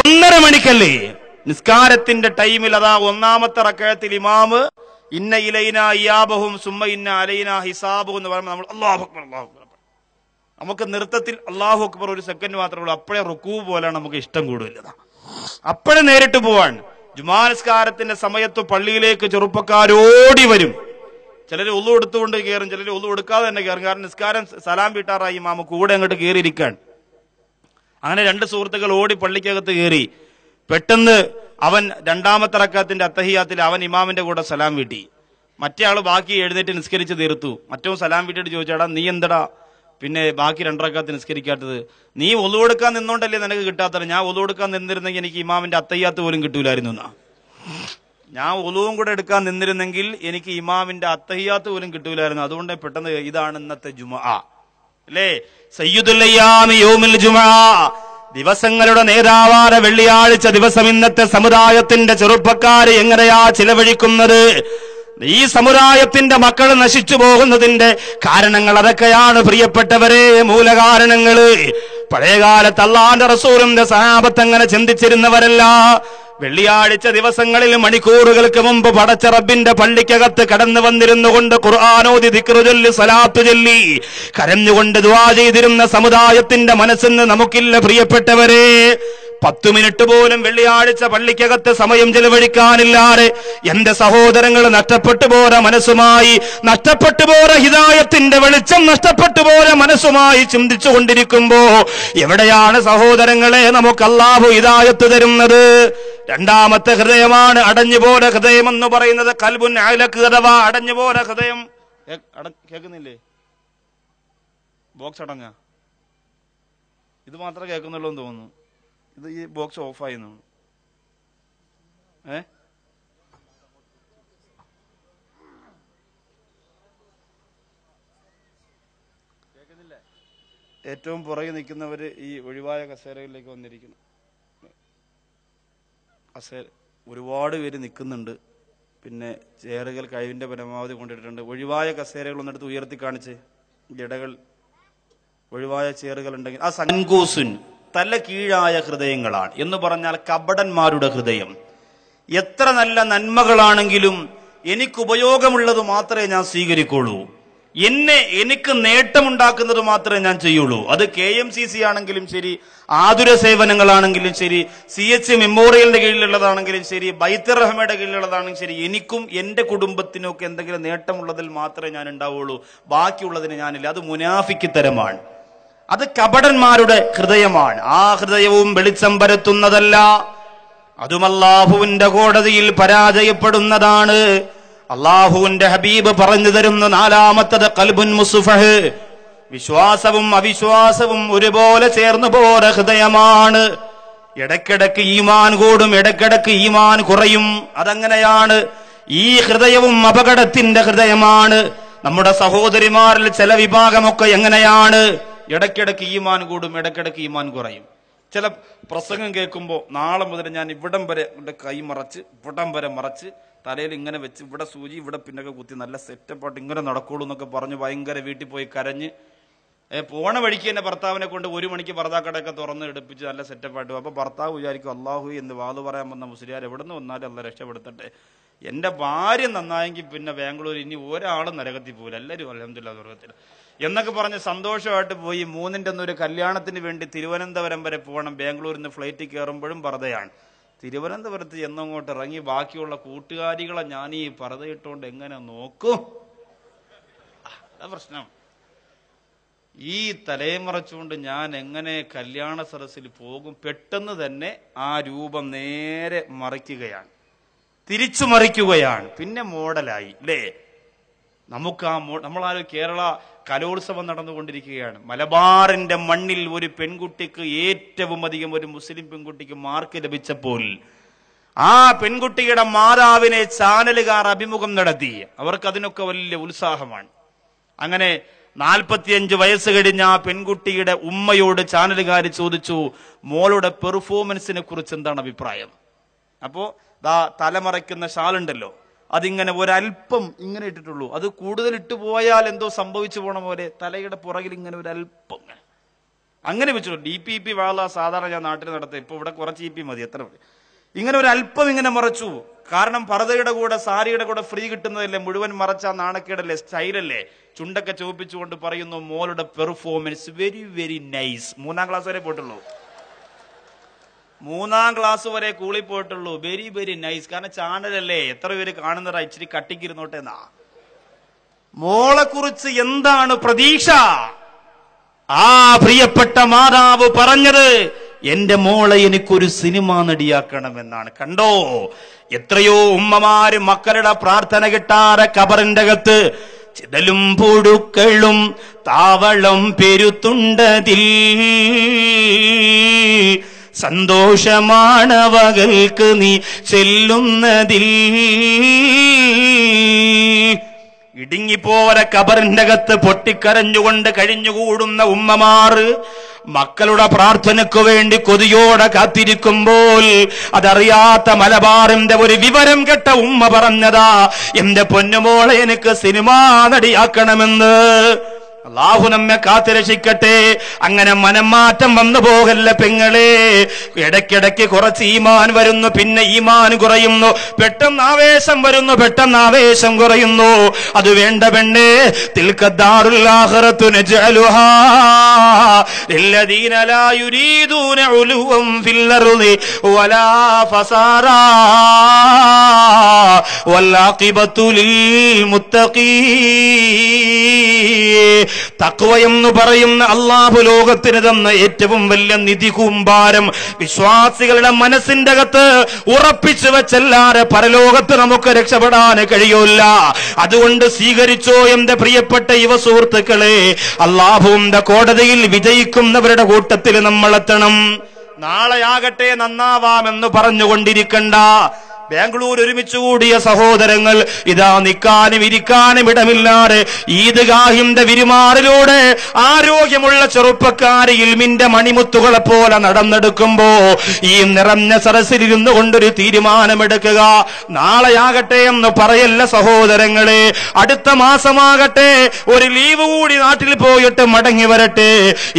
1:30 മണിക്കല്ലേ നിസ്കാരത്തിന്റെ ടൈമിൽ അതാ 1-ാമത്തെ റക്അത്തിൽ ഇമാമ് ഇന്ന ഇലൈനാ ഇയാബഹും സുമ്മ ഇന്ന അലൈനാ ഹിസാബുഹും എന്ന് പറയുമ്പോൾ നമ്മൾ അല്ലാഹു അക്ബർ അല്ലാഹു അക്ബർ. നമുക്ക് നൃത്തത്തിൽ അല്ലാഹു അക്ബർ ഒരു സെക്കൻഡ് മാത്രമേ ഉള്ളൂ. അപ്പോഴേ റുക്കൂ പോലെയാണ് നമുക്ക് ഇഷ്ടം കൂടുതൽ. അപ്പോഴേ നേരിട്ട് പോവാൻ. ജുമാ നിസ്കാരത്തിന്റെ സമയത്ത് പള്ളിയിലേക്ക് ചെറുപ്പക്കാരോടി വരും. ചിലർ ഒളു എടുത്തുകൊണ്ട് കയറും, ചിലർ ഒളു എടുക്കാതെ തന്നെ കയറും. കാരണം നിസ്കാരം സലാം വീട്ടാറായി ഇമാമ കൂടെ അങ്ങോട്ട് കയറിയിരിക്കാൻ. അങ്ങനെ 2 സുഹൃത്തുക്കൾ ഓടി പള്ളിക്കകത്ത് കയറി. പെട്ടെന്ന് അവൻ 2-ാമത്തെ റക്അത്തിന്റെ അത്തഹിയാത്തിൽ അവൻ ഇമാമിന്റെ കൂടെ സലാം വീട്ടി. മറ്റേ ആള് ബാക്കി എഴുന്നേറ്റ് നിസ്കരിച്ച് തീർത്തു. മറ്റോ സലാം വീട്ടിട്ട് ചോദിച്ചാടാ നീ എന്തടാ പിന്നെ ബാക്കി 2 റക്അത്ത് നിസ്കരിക്കാത്തത്? നീ ഒളു എടുക്കാൻ നിന്നോണ്ടല്ലേ നിനക്ക് കിട്ടാത്തത്. ഞാൻ ഒളു എടുക്കാൻ നിന്നിരുന്നെങ്കിൽ എനിക്ക് ഇമാമിന്റെ അത്തഹിയാത്ത് പോലും കിട്ടൂലായിരുന്നു എന്നാ. ഞാൻ ഒളുവും കൂടെ എടുക്കാൻ നിന്നിരുന്നെങ്കിൽ എനിക്ക് ഇമാമിന്റെ അത്തഹിയാത്ത് പോലും കിട്ടൂലായിരുന്നു. അതുകൊണ്ട് പെട്ടെന്ന് ഇതാണ് ഇന്നത്തെ ജുമുഅ അല്ലേ? സയ്യിദുൽ അയ്യാമി യൗമുൽ ജുമുഅ, ദിവസങ്ങളുടെ നേതാവായ വെള്ളിയാഴ്ച ദിവസം ഇന്നത്തെ സമുദായത്തിന്റെ ചെറുപ്പക്കാര് എങ്ങനെയാ ചിലവഴിക്കുന്നത്? ഈ സമുദായത്തിന്റെ മക്കൾ നശിച്ചു പോകുന്നതിന്റെ കാരണങ്ങൾ അതൊക്കെയാണ് പ്രിയപ്പെട്ടവരെ, മൂലകാരണങ്ങള്. പഴയകാലത്ത് അല്ലാഹുവിന്റെ റസൂലിന്റെ സഹാബത്ത് അങ്ങനെ ചിന്തിച്ചിരുന്നവരല്ല. വെള്ളിയാഴ്ച ദിവസങ്ങളിൽ മണിക്കൂറുകൾക്ക് മുമ്പ് പടച്ച റബ്ബിന്റെ പള്ളിക്കകത്ത് കടന്നു വന്നിരുന്നു കൊണ്ട് ഖുർആനോദി ദിക്റ് ചൊല്ലി സലാത്ത് ചൊല്ലി കരഞ്ഞുകൊണ്ട് ദുആ ചെയ്തിരുന്ന സമുദായത്തിന്റെ മനസ്സിന്ന് നമുക്കില്ല പ്രിയപ്പെട്ടവരെ. 10 മിനിറ്റ് പോലും വെള്ളിയാഴ്ച പള്ളിക്കകത്ത് സമയം ചെലവഴിക്കാനില്ലാതെ എന്റെ സഹോദരങ്ങൾ നഷ്ടപ്പെട്ടു പോര മനസ്സുമായി, നഷ്ടപ്പെട്ടു പോര ഹിദായത്തിന്റെ വെളിച്ചം നഷ്ടപ്പെട്ടു പോര മനസ്സുമായി ചിന്തിച്ചു കൊണ്ടിരിക്കുമ്പോ എവിടെയാണ് സഹോദരങ്ങളെ നമുക്ക് അല്ലാഹു ഹിദായത്ത് തരുന്നത്? 2-ാമത്തെ ഹൃദയമാണ് അടഞ്ഞുപോല ഹൃദയം എന്ന് പറയുന്നത്. ഖൽബുൻ അലഖ് അഥവാ അടഞ്ഞുപോല ഹൃദയം. കേൾക്കുന്നില്ലേ? ബോക്സ് അടഞ്ഞ ഇത് മാത്രമേ കേൾക്കുന്നുള്ളൂ എന്ന് തോന്നുന്നു. ഇത് ഈ ബോക്സ് ഓഫായി. ഏറ്റവും പുറകെ നിൽക്കുന്നവര് ഈ ഒഴിവായ കസേരകളിലേക്ക് വന്നിരിക്കുന്നു. ഒരുപാട് പേര് നിൽക്കുന്നുണ്ട്. പിന്നെ ചെയറുകൾ കഴിവിന്റെ പരമാവധി കൊണ്ടിട്ടുണ്ട്. ഒഴിവായ കസേരകൾ ഒന്നെടുത്ത് ഉയർത്തി കാണിച്ച് ജടകൾ ഒഴിവായ ചെയറുകൾ ഉണ്ടെങ്കിൽ ആ സൻകൂസുൻ തല കീഴായ ഹൃദയങ്ങളാണ് എന്ന് പറഞ്ഞാൽ കപടന്മാരുടെ ഹൃദയം. എത്ര നല്ല നന്മകളാണെങ്കിലും എനിക്ക് ഉപയോഗമുള്ളത് മാത്രമേ ഞാൻ സ്വീകരിക്കുള്ളൂ, എനിക്ക് നേട്ടമുണ്ടാക്കുന്നത് മാത്രമേ ഞാൻ ചെയ്യുള്ളൂ. അത് KMCC ആണെങ്കിലും ശരി, ആതുര സേവനങ്ങളാണെങ്കിലും ശരി, CH മെമ്മോറിയലിന്റെ കീഴിലുള്ളതാണെങ്കിലും ശരി, ബൈത്തുർ റഹ്മയുടെ കീഴിലുള്ളതാണെങ്കിലും ശരി, എനിക്കും എന്റെ കുടുംബത്തിനൊക്കെ എന്തെങ്കിലും നേട്ടമുള്ളതിൽ മാത്രമേ ഞാൻ ഉണ്ടാവുള്ളൂ, ബാക്കിയുള്ളതിന് ഞാനില്ല. അത് മുനാഫിക്കിത്തരമാണ്, അത് കപടന്മാരുടെ ഹൃദയമാണ്. ആ ഹൃദയവും വെളിച്ചം പരത്തുന്നതല്ല, അതും അല്ലാഹുവിന്റെ കോടതിയിൽ പരാജയപ്പെടുന്നതാണ്. അല്ലാഹുവിന്റെ ഹബീബ് പറഞ്ഞു തരുന്ന 4-ാമത്തത് ഖൽബുൻ മുസ്ഫഹ്, വിശ്വാസവും അവിശ്വാസവും ഒരുപോലെ ചേർന്നു പോര ഹൃദയമാണ്. ഇടയ്ക്കിടയ്ക്ക് ഈമാൻ കൂടും, ഇടയ്ക്കിടയ്ക്ക് ഈമാൻ കുറയും. അതങ്ങനെയാണ്. ഈ ഹൃദയവും അപകടത്തിന്റെ ഹൃദയമാണ്. നമ്മുടെ സഹോദരിമാരിൽ ചില വിഭാഗമൊക്കെ എങ്ങനെയാണ്? ഇടയ്ക്കിടയ്ക്ക് ഈമാൻ കൂടും, ഇടയ്ക്കിടയ്ക്ക് ഈമാൻ കുറയും. ചില പ്രസംഗം കേൾക്കുമ്പോൾ നാളെ മുതൽ ഞാൻ ഇവിടം വരെ കൈ മറച്ച് ഇവിടം വരെ മറച്ച് തലയിൽ ഇങ്ങനെ വെച്ച് ഇവിടെ സൂചി ഇവിടെ പിന്നൊക്കെ കുത്തി നല്ല സെറ്റപ്പായിട്ട് ഇങ്ങനെ നടക്കുള്ളൂ എന്നൊക്കെ പറഞ്ഞ് ഭയങ്കര വീട്ടിൽ പോയി കരഞ്ഞ് പോണ വഴിക്ക് തന്നെ ഭർത്താവിനെ കൊണ്ട് 1 മണിക്ക് ഭർത്താക്കടയൊക്കെ തുറന്ന് എടുപ്പിച്ച് നല്ല സെറ്റപ്പായിട്ട്. അപ്പോൾ ഭർത്താവ് വിചാരിക്കും അല്ലാഹു എന്ന് വാതു പറയാൻ വന്ന മുസ്ലിയാർ എവിടെ നിന്ന് വന്നാലും അല്ല രക്ഷപ്പെടുത്തട്ടെ, എന്റെ ഭാര്യ നന്നായെങ്കിൽ പിന്നെ ബാംഗ്ലൂർ ഇനി ഒരാളും നരകത്തിൽ പോകില്ല, എല്ലാവരും അൽഹംദുലില്ലാഹ് സ്വർഗ്ഗത്തിൽ. എന്നൊക്കെ പറഞ്ഞ് സന്തോഷമായിട്ട് പോയി 3-ന്റെ അന്ന് ഒരു കല്യാണത്തിന് വേണ്ടി തിരുവനന്തപുരം വരെ പോകണം. ബാംഗ്ലൂരിൽ നിന്ന് ഫ്ലൈറ്റിൽ കയറുമ്പോഴും പർദ്ദയാണ്. തിരുവനന്തപുരത്ത് എന്നങ്ങോട്ട് ഇറങ്ങി ബാക്കിയുള്ള കൂട്ടുകാരികളെ ഞാൻ ഈ പർദ്ദയിട്ടുകൊണ്ട് എങ്ങനെ നോക്കും? അതാ പ്രശ്നം. ഈ തലയമറച്ചുകൊണ്ട് ഞാൻ എങ്ങനെ കല്യാണ സദസ്സിൽ പോകും? പെട്ടെന്ന് തന്നെ ആ രൂപം നേരെ മറിക്കുകയാണ്, തിരിച്ചു മറിക്കുകയാണ്. പിന്നെ മോഡലായി അല്ലേ? നമുക്ക് നമ്മളാരും കേരള കലോത്സവം നടന്നുകൊണ്ടിരിക്കുകയാണ്. മലബാറിന്റെ മണ്ണിൽ ഒരു പെൺകുട്ടിക്ക് ഏറ്റവും അധികം ഒരു മുസ്ലിം പെൺകുട്ടിക്ക് മാർക്ക് ലഭിച്ചപ്പോൾ ആ പെൺകുട്ടിയുടെ മാതാവിനെ ചാനലുകാർ അഭിമുഖം നടത്തി. അവർക്ക് അതിനൊക്കെ വലിയ ഉത്സാഹമാണ്. അങ്ങനെ 45 വയസ്സ് കഴിഞ്ഞ ആ പെൺകുട്ടിയുടെ ഉമ്മയോട് ചാനലുകാർ ചോദിച്ചു, മോളുടെ പെർഫോമൻസിനെ കുറിച്ച് എന്താണ് അഭിപ്രായം? അപ്പോ തലമറയ്ക്കുന്ന ഷാളുണ്ടല്ലോ, അതിങ്ങനെ ഒരല്പം ഇങ്ങനെ ഇട്ടിട്ടുള്ളൂ. അത് കൂടുതൽ ഇട്ടു പോയാൽ എന്തോ സംഭവിച്ചു പോണ പോലെ തലയുടെ പുറകിൽ ഇങ്ങനെ ഒരല്പം അങ്ങനെ വെച്ചു. DPP വാള സാധാരണ ഞാൻ നാട്ടിൽ നടത്തുക, ഇപ്പൊ ഇവിടെ കുറച്ച് EP മതി, എത്ര ഇങ്ങനെ ഒരല്പം ഇങ്ങനെ മറച്ചു. കാരണം പർദ്ദയുടെ കൂടെ സാരിയുടെ കൂടെ ഫ്രീ കിട്ടുന്നതല്ലേ, മുഴുവൻ മറച്ച നാണക്കേടല്ലേ, സ്റ്റൈലല്ലേ. ചുണ്ടൊക്കെ ചോപ്പിച്ചുകൊണ്ട് പറയുന്നു, മോളുടെ performance very very nice. 3-ാം class വരെ പോയിട്ടുള്ളൂ, 3-ാം ക്ലാസ് വരെ കൂളി പോയിട്ടുള്ളൂ. Very very nice. കാരണം ചാനലല്ലേ, എത്ര പേര് കാണുന്നതാ, ഇച്ചിരി കട്ടിക്കിരുന്നോട്ടെ എന്നാ. മോളെ കുറിച്ച് എന്താണ് പ്രതീക്ഷ? ആ പ്രിയപ്പെട്ട മാതാവ് പറഞ്ഞത്, എന്റെ മോളെ എനിക്കൊരു സിനിമാ നടിയാക്കണമെന്നാണ്. കണ്ടോ, എത്രയോ ഉമ്മമാര് മക്കളുടെ പ്രാർത്ഥന കിട്ടാതെ കബറിന്റെ അകത്ത് ചിതലും പുഴുക്കളും താവളം പെരുത്തുണ്ടതിൽ സന്തോഷമാണവകൾക്ക് നീ ചെല്ലുന്നതിൽ. ഇടുങ്ങിപ്പോര കബറിന്റെ അകത്ത് പൊട്ടിക്കരഞ്ഞുകൊണ്ട് കഴിഞ്ഞുകൂടുന്ന ഉമ്മമാർ മക്കളുടെ പ്രാർത്ഥനയ്ക്കു വേണ്ടി കൊതിയോടെ കാത്തിരിക്കുമ്പോൾ അതറിയാത്ത മലബാറിന്റെ ഒരു വിവരം കെട്ട ഉമ്മ പറഞ്ഞതാ, എന്റെ പൊന്നുമോളെ എനിക്ക് സിനിമാ നടിയാക്കണമെന്ന്. അല്ലാഹു നമ്മെ കാത്തുരക്ഷിക്കട്ടെ. അങ്ങനെ മനംമാറ്റം വന്നു പോകല്ല പെങ്ങളെ. ഇടയ്ക്കിടയ്ക്ക് കുറച്ച് ഈമാൻ വരുന്നു, പിന്നെ ഈമാൻ കുറയുന്നു, പെട്ടെന്ന് ആവേശം വരുന്നു, പെട്ടെന്ന് ആവേശം കുറയുന്നു. അത് വേണ്ട പെണ്ണേ. തിൽക്കദ്ദാറുൽ ആഖിറതു നജഅലുഹാ ലില്ലദീന ലാ യുരീദൂന ഉലുവൻ ഫിൽ അർളി വലാ ഫസാറാ വൽ ആഖിബതു ലിൽ മുത്തഖീൻ. തഖ്വ എന്ന് പറയുന്ന അല്ലാഹു ലോകത്തിന് തന്ന ഏറ്റവും വലിയ നിധി കൂമ്പാരം വിശ്വാസികളുടെ മനസ്സിന്റെ അകത്ത് ഉറപ്പിച്ചു വെച്ചല്ലാതെ പരലോകത്ത് നമുക്ക് രക്ഷപ്പെടാൻ കഴിയൂല. അതുകൊണ്ട് സ്വീകരിച്ചോ എന്റെ പ്രിയപ്പെട്ട യുവ സുഹൃത്തുക്കളെ. അല്ലാഹുവിന്റെ കോടതിയിൽ വിജയിക്കുന്നവരുടെ കൂട്ടത്തിൽ നമ്മൾ എത്തണം. നാളെയാകട്ടെ നന്നാവാമെന്ന് പറഞ്ഞുകൊണ്ടിരിക്കണ്ട. ബാംഗ്ലൂർ ഒരുമിച്ച് കൂടിയ സഹോദരങ്ങൾ ഇതാ നിൽക്കാനും ഇരിക്കാനും ഇടമില്ലാതെ ഈദ്ഗാഹിന്റെ വിരുമാറിലൂടെ ആരോഗ്യമുള്ള ചെറുപ്പക്കാര് ഇൽമിന്റെ മണിമുത്തുകളെ പോലെ നടന്നെടുക്കുമ്പോ ഈ നിറഞ്ഞ സരസിലിരുന്നു കൊണ്ടൊരു തീരുമാനമെടുക്കുക. നാളെയാകട്ടെ എന്ന് പറയല്ല സഹോദരങ്ങളെ, അടുത്ത മാസമാകട്ടെ, ഒരു ലീവ് കൂടി നാട്ടിൽ പോയിട്ട് മടങ്ങി വരട്ടെ,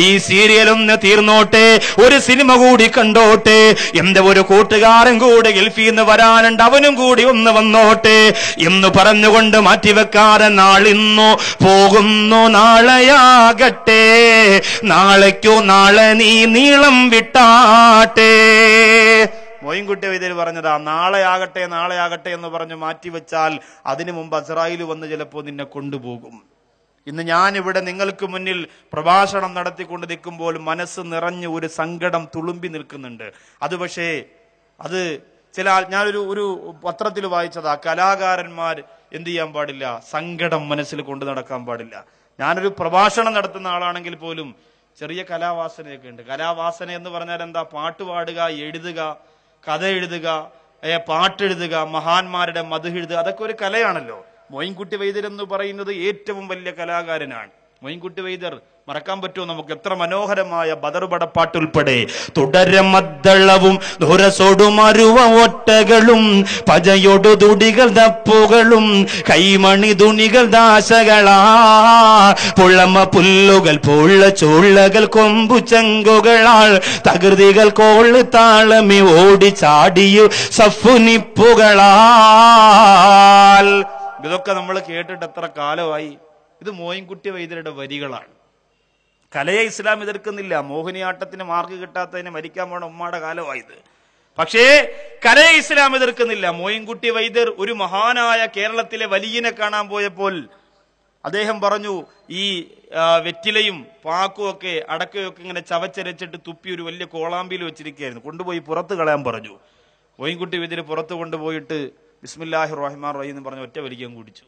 ഈ സീരിയലൊന്ന് തീർന്നോട്ടെ, ഒരു സിനിമ കൂടി കണ്ടോട്ടെ, എന്റെ ഒരു കൂട്ടുകാരൻ കൂടി ഗൾഫിൽ നിന്ന് വരാൻ അവനും കൂടി ഒന്ന് വന്നോട്ടെ എന്ന് പറഞ്ഞുകൊണ്ട് മാറ്റിവെക്കാതെ നാളിന്നു പോകുന്നു, നാളെയാകട്ടെ, നാളേക്കോ നാളെ നീ നീളം വിട്ടാട്ടെ. മോയിൻകുട്ടി വൈദ്യർ പറഞ്ഞതാ, നാളെയാകട്ടെ നാളെയാകട്ടെ എന്ന് പറഞ്ഞ് മാറ്റിവെച്ചാൽ അതിനു മുമ്പ് അസ്രായേൽ വന്ന് ചിലപ്പോൾ നിന്നെ കൊണ്ടുപോകും. ഇന്ന് ഞാനിവിടെ നിങ്ങൾക്ക് മുന്നിൽ പ്രഭാഷണം നടത്തിക്കൊണ്ട് നിൽക്കുമ്പോൾ മനസ്സ് നിറഞ്ഞ് ഒരു സങ്കടം തുളുമ്പി നിൽക്കുന്നുണ്ട്. അത് പക്ഷേ അത് ഞാനൊരു പത്രത്തിൽ വായിച്ചതാ, കലാകാരന്മാർ എന്ത് ചെയ്യാൻ പാടില്ല, സങ്കടം മനസ്സിൽ കൊണ്ടു നടക്കാൻ പാടില്ല. ഞാനൊരു പ്രഭാഷണം നടത്തുന്ന ആളാണെങ്കിൽ പോലും ചെറിയ കലാവാസനയൊക്കെ ഉണ്ട്. കലാവാസന എന്ന് പറഞ്ഞാൽ എന്താ? പാട്ട് പാടുക, എഴുതുക, കഥ എഴുതുക, പാട്ടെഴുതുക, മഹാന്മാരുടെ മദ്ഹ് എഴുതുക, അതൊക്കെ ഒരു കലയാണല്ലോ. മോയിൻകുട്ടി വൈദ്യർ എന്ന് പറയുന്നത് ഏറ്റവും വലിയ കലാകാരനാണ്. മോയിൻകുട്ടി വൈദ്യർ മറക്കാൻ പറ്റുമോ നമുക്ക്? എത്ര മനോഹരമായ ബദറുപടപ്പാട്ടുൾപ്പെടെ തുടരമദ്ദളവും ധുരസൊടുമരുവ ഒട്ടകളും പജയൊടു തുടികൾ ദപ്പുകളും കൈമണി തുണികൾ ദാശകളാ പുളമ പുല്ലുകൾ പൊള്ള ചുള്ളകൾ കൊമ്പു ചങ്കുകളാൾ തകൃതികൾ കോള് താളമി ഓടി ചാടിയു സഫുനിപ്പുകളാൽ. ഇതൊക്കെ നമ്മൾ കേട്ടിട്ട് എത്ര കാലമായി. ഇത് മോയിൻകുട്ടി വൈദ്യരുടെ വരികളാണ്. കലയെ ഇസ്ലാം എതിർക്കുന്നില്ല. മോഹിനിയാട്ടത്തിന് മാർക്ക് കിട്ടാത്തതിന് മരിക്കാൻ പോണ ഉമ്മയുടെ കാലമായത്. പക്ഷേ കലയെ ഇസ്ലാം എതിർക്കുന്നില്ല. മോയിൻകുട്ടി വൈദ്യർ ഒരു മഹാനായ കേരളത്തിലെ വലിയനെ കാണാൻ പോയപ്പോൾ അദ്ദേഹം പറഞ്ഞു, ഈ വെറ്റിലയും പാക്കും ഒക്കെ അടക്കയൊക്കെ ഇങ്ങനെ ചവച്ചരച്ചിട്ട് തുപ്പി ഒരു വലിയ കോളാമ്പിയിൽ വെച്ചിരിക്കുകയായിരുന്നു, കൊണ്ടുപോയി പുറത്ത് കളയാൻ പറഞ്ഞു. മോയിൻകുട്ടി വൈദ്യർ പുറത്ത് കൊണ്ടുപോയിട്ട് ബിസ്മില്ലാഹിർ റഹ്മാൻ റഹീം എന്ന് പറഞ്ഞ് ഒറ്റ വലിക്കാൻ കുടിച്ചു.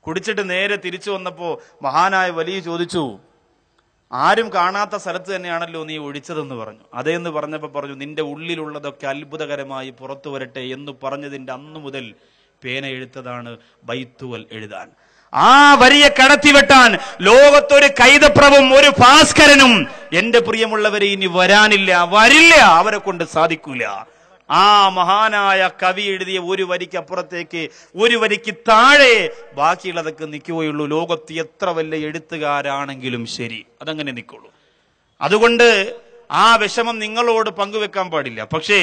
കുടിച്ചിട്ട് നേരെ തിരിച്ചു വന്നപ്പോ മഹാനായ വലിയ ചോദിച്ചു, ആരും കാണാത്ത സ്ഥലത്ത് തന്നെയാണല്ലോ നീ ഒഴിച്ചതെന്ന് പറഞ്ഞു. അതേന്ന് പറഞ്ഞപ്പോ പറഞ്ഞു, നിന്റെ ഉള്ളിലുള്ളതൊക്കെ അത്ഭുതകരമായി പുറത്തു വരട്ടെ എന്ന് പറഞ്ഞതിന്റെ അന്നു മുതൽ പേന എഴുത്തതാണ് ബൈത്തുവൽ എഴുതാൻ. ആ വരിയെ കടത്തിവെട്ടാൻ ലോകത്തൊരു കൈതപ്രവും ഒരു ഭാസ്കരനും എന്റെ പ്രിയമുള്ളവരെ ഇനി വരാനില്ല, വരില്ല, അവരെ കൊണ്ട് സാധിക്കൂല. ആ മഹാനായ കവി എഴുതിയ ഒരു വരിക്ക് അപ്പുറത്തേക്ക്, ഒരു വരിക്ക് താഴെ ബാക്കിയുള്ളതൊക്കെ നിൽക്കുകയുള്ളൂ. ലോകത്ത് എത്ര വലിയ എഴുത്തുകാരാണെങ്കിലും ശരി, അതങ്ങനെ നിൽക്കുള്ളൂ. അതുകൊണ്ട് ആ വിഷമം നിങ്ങളോട് പങ്കുവെക്കാൻ പാടില്ല. പക്ഷേ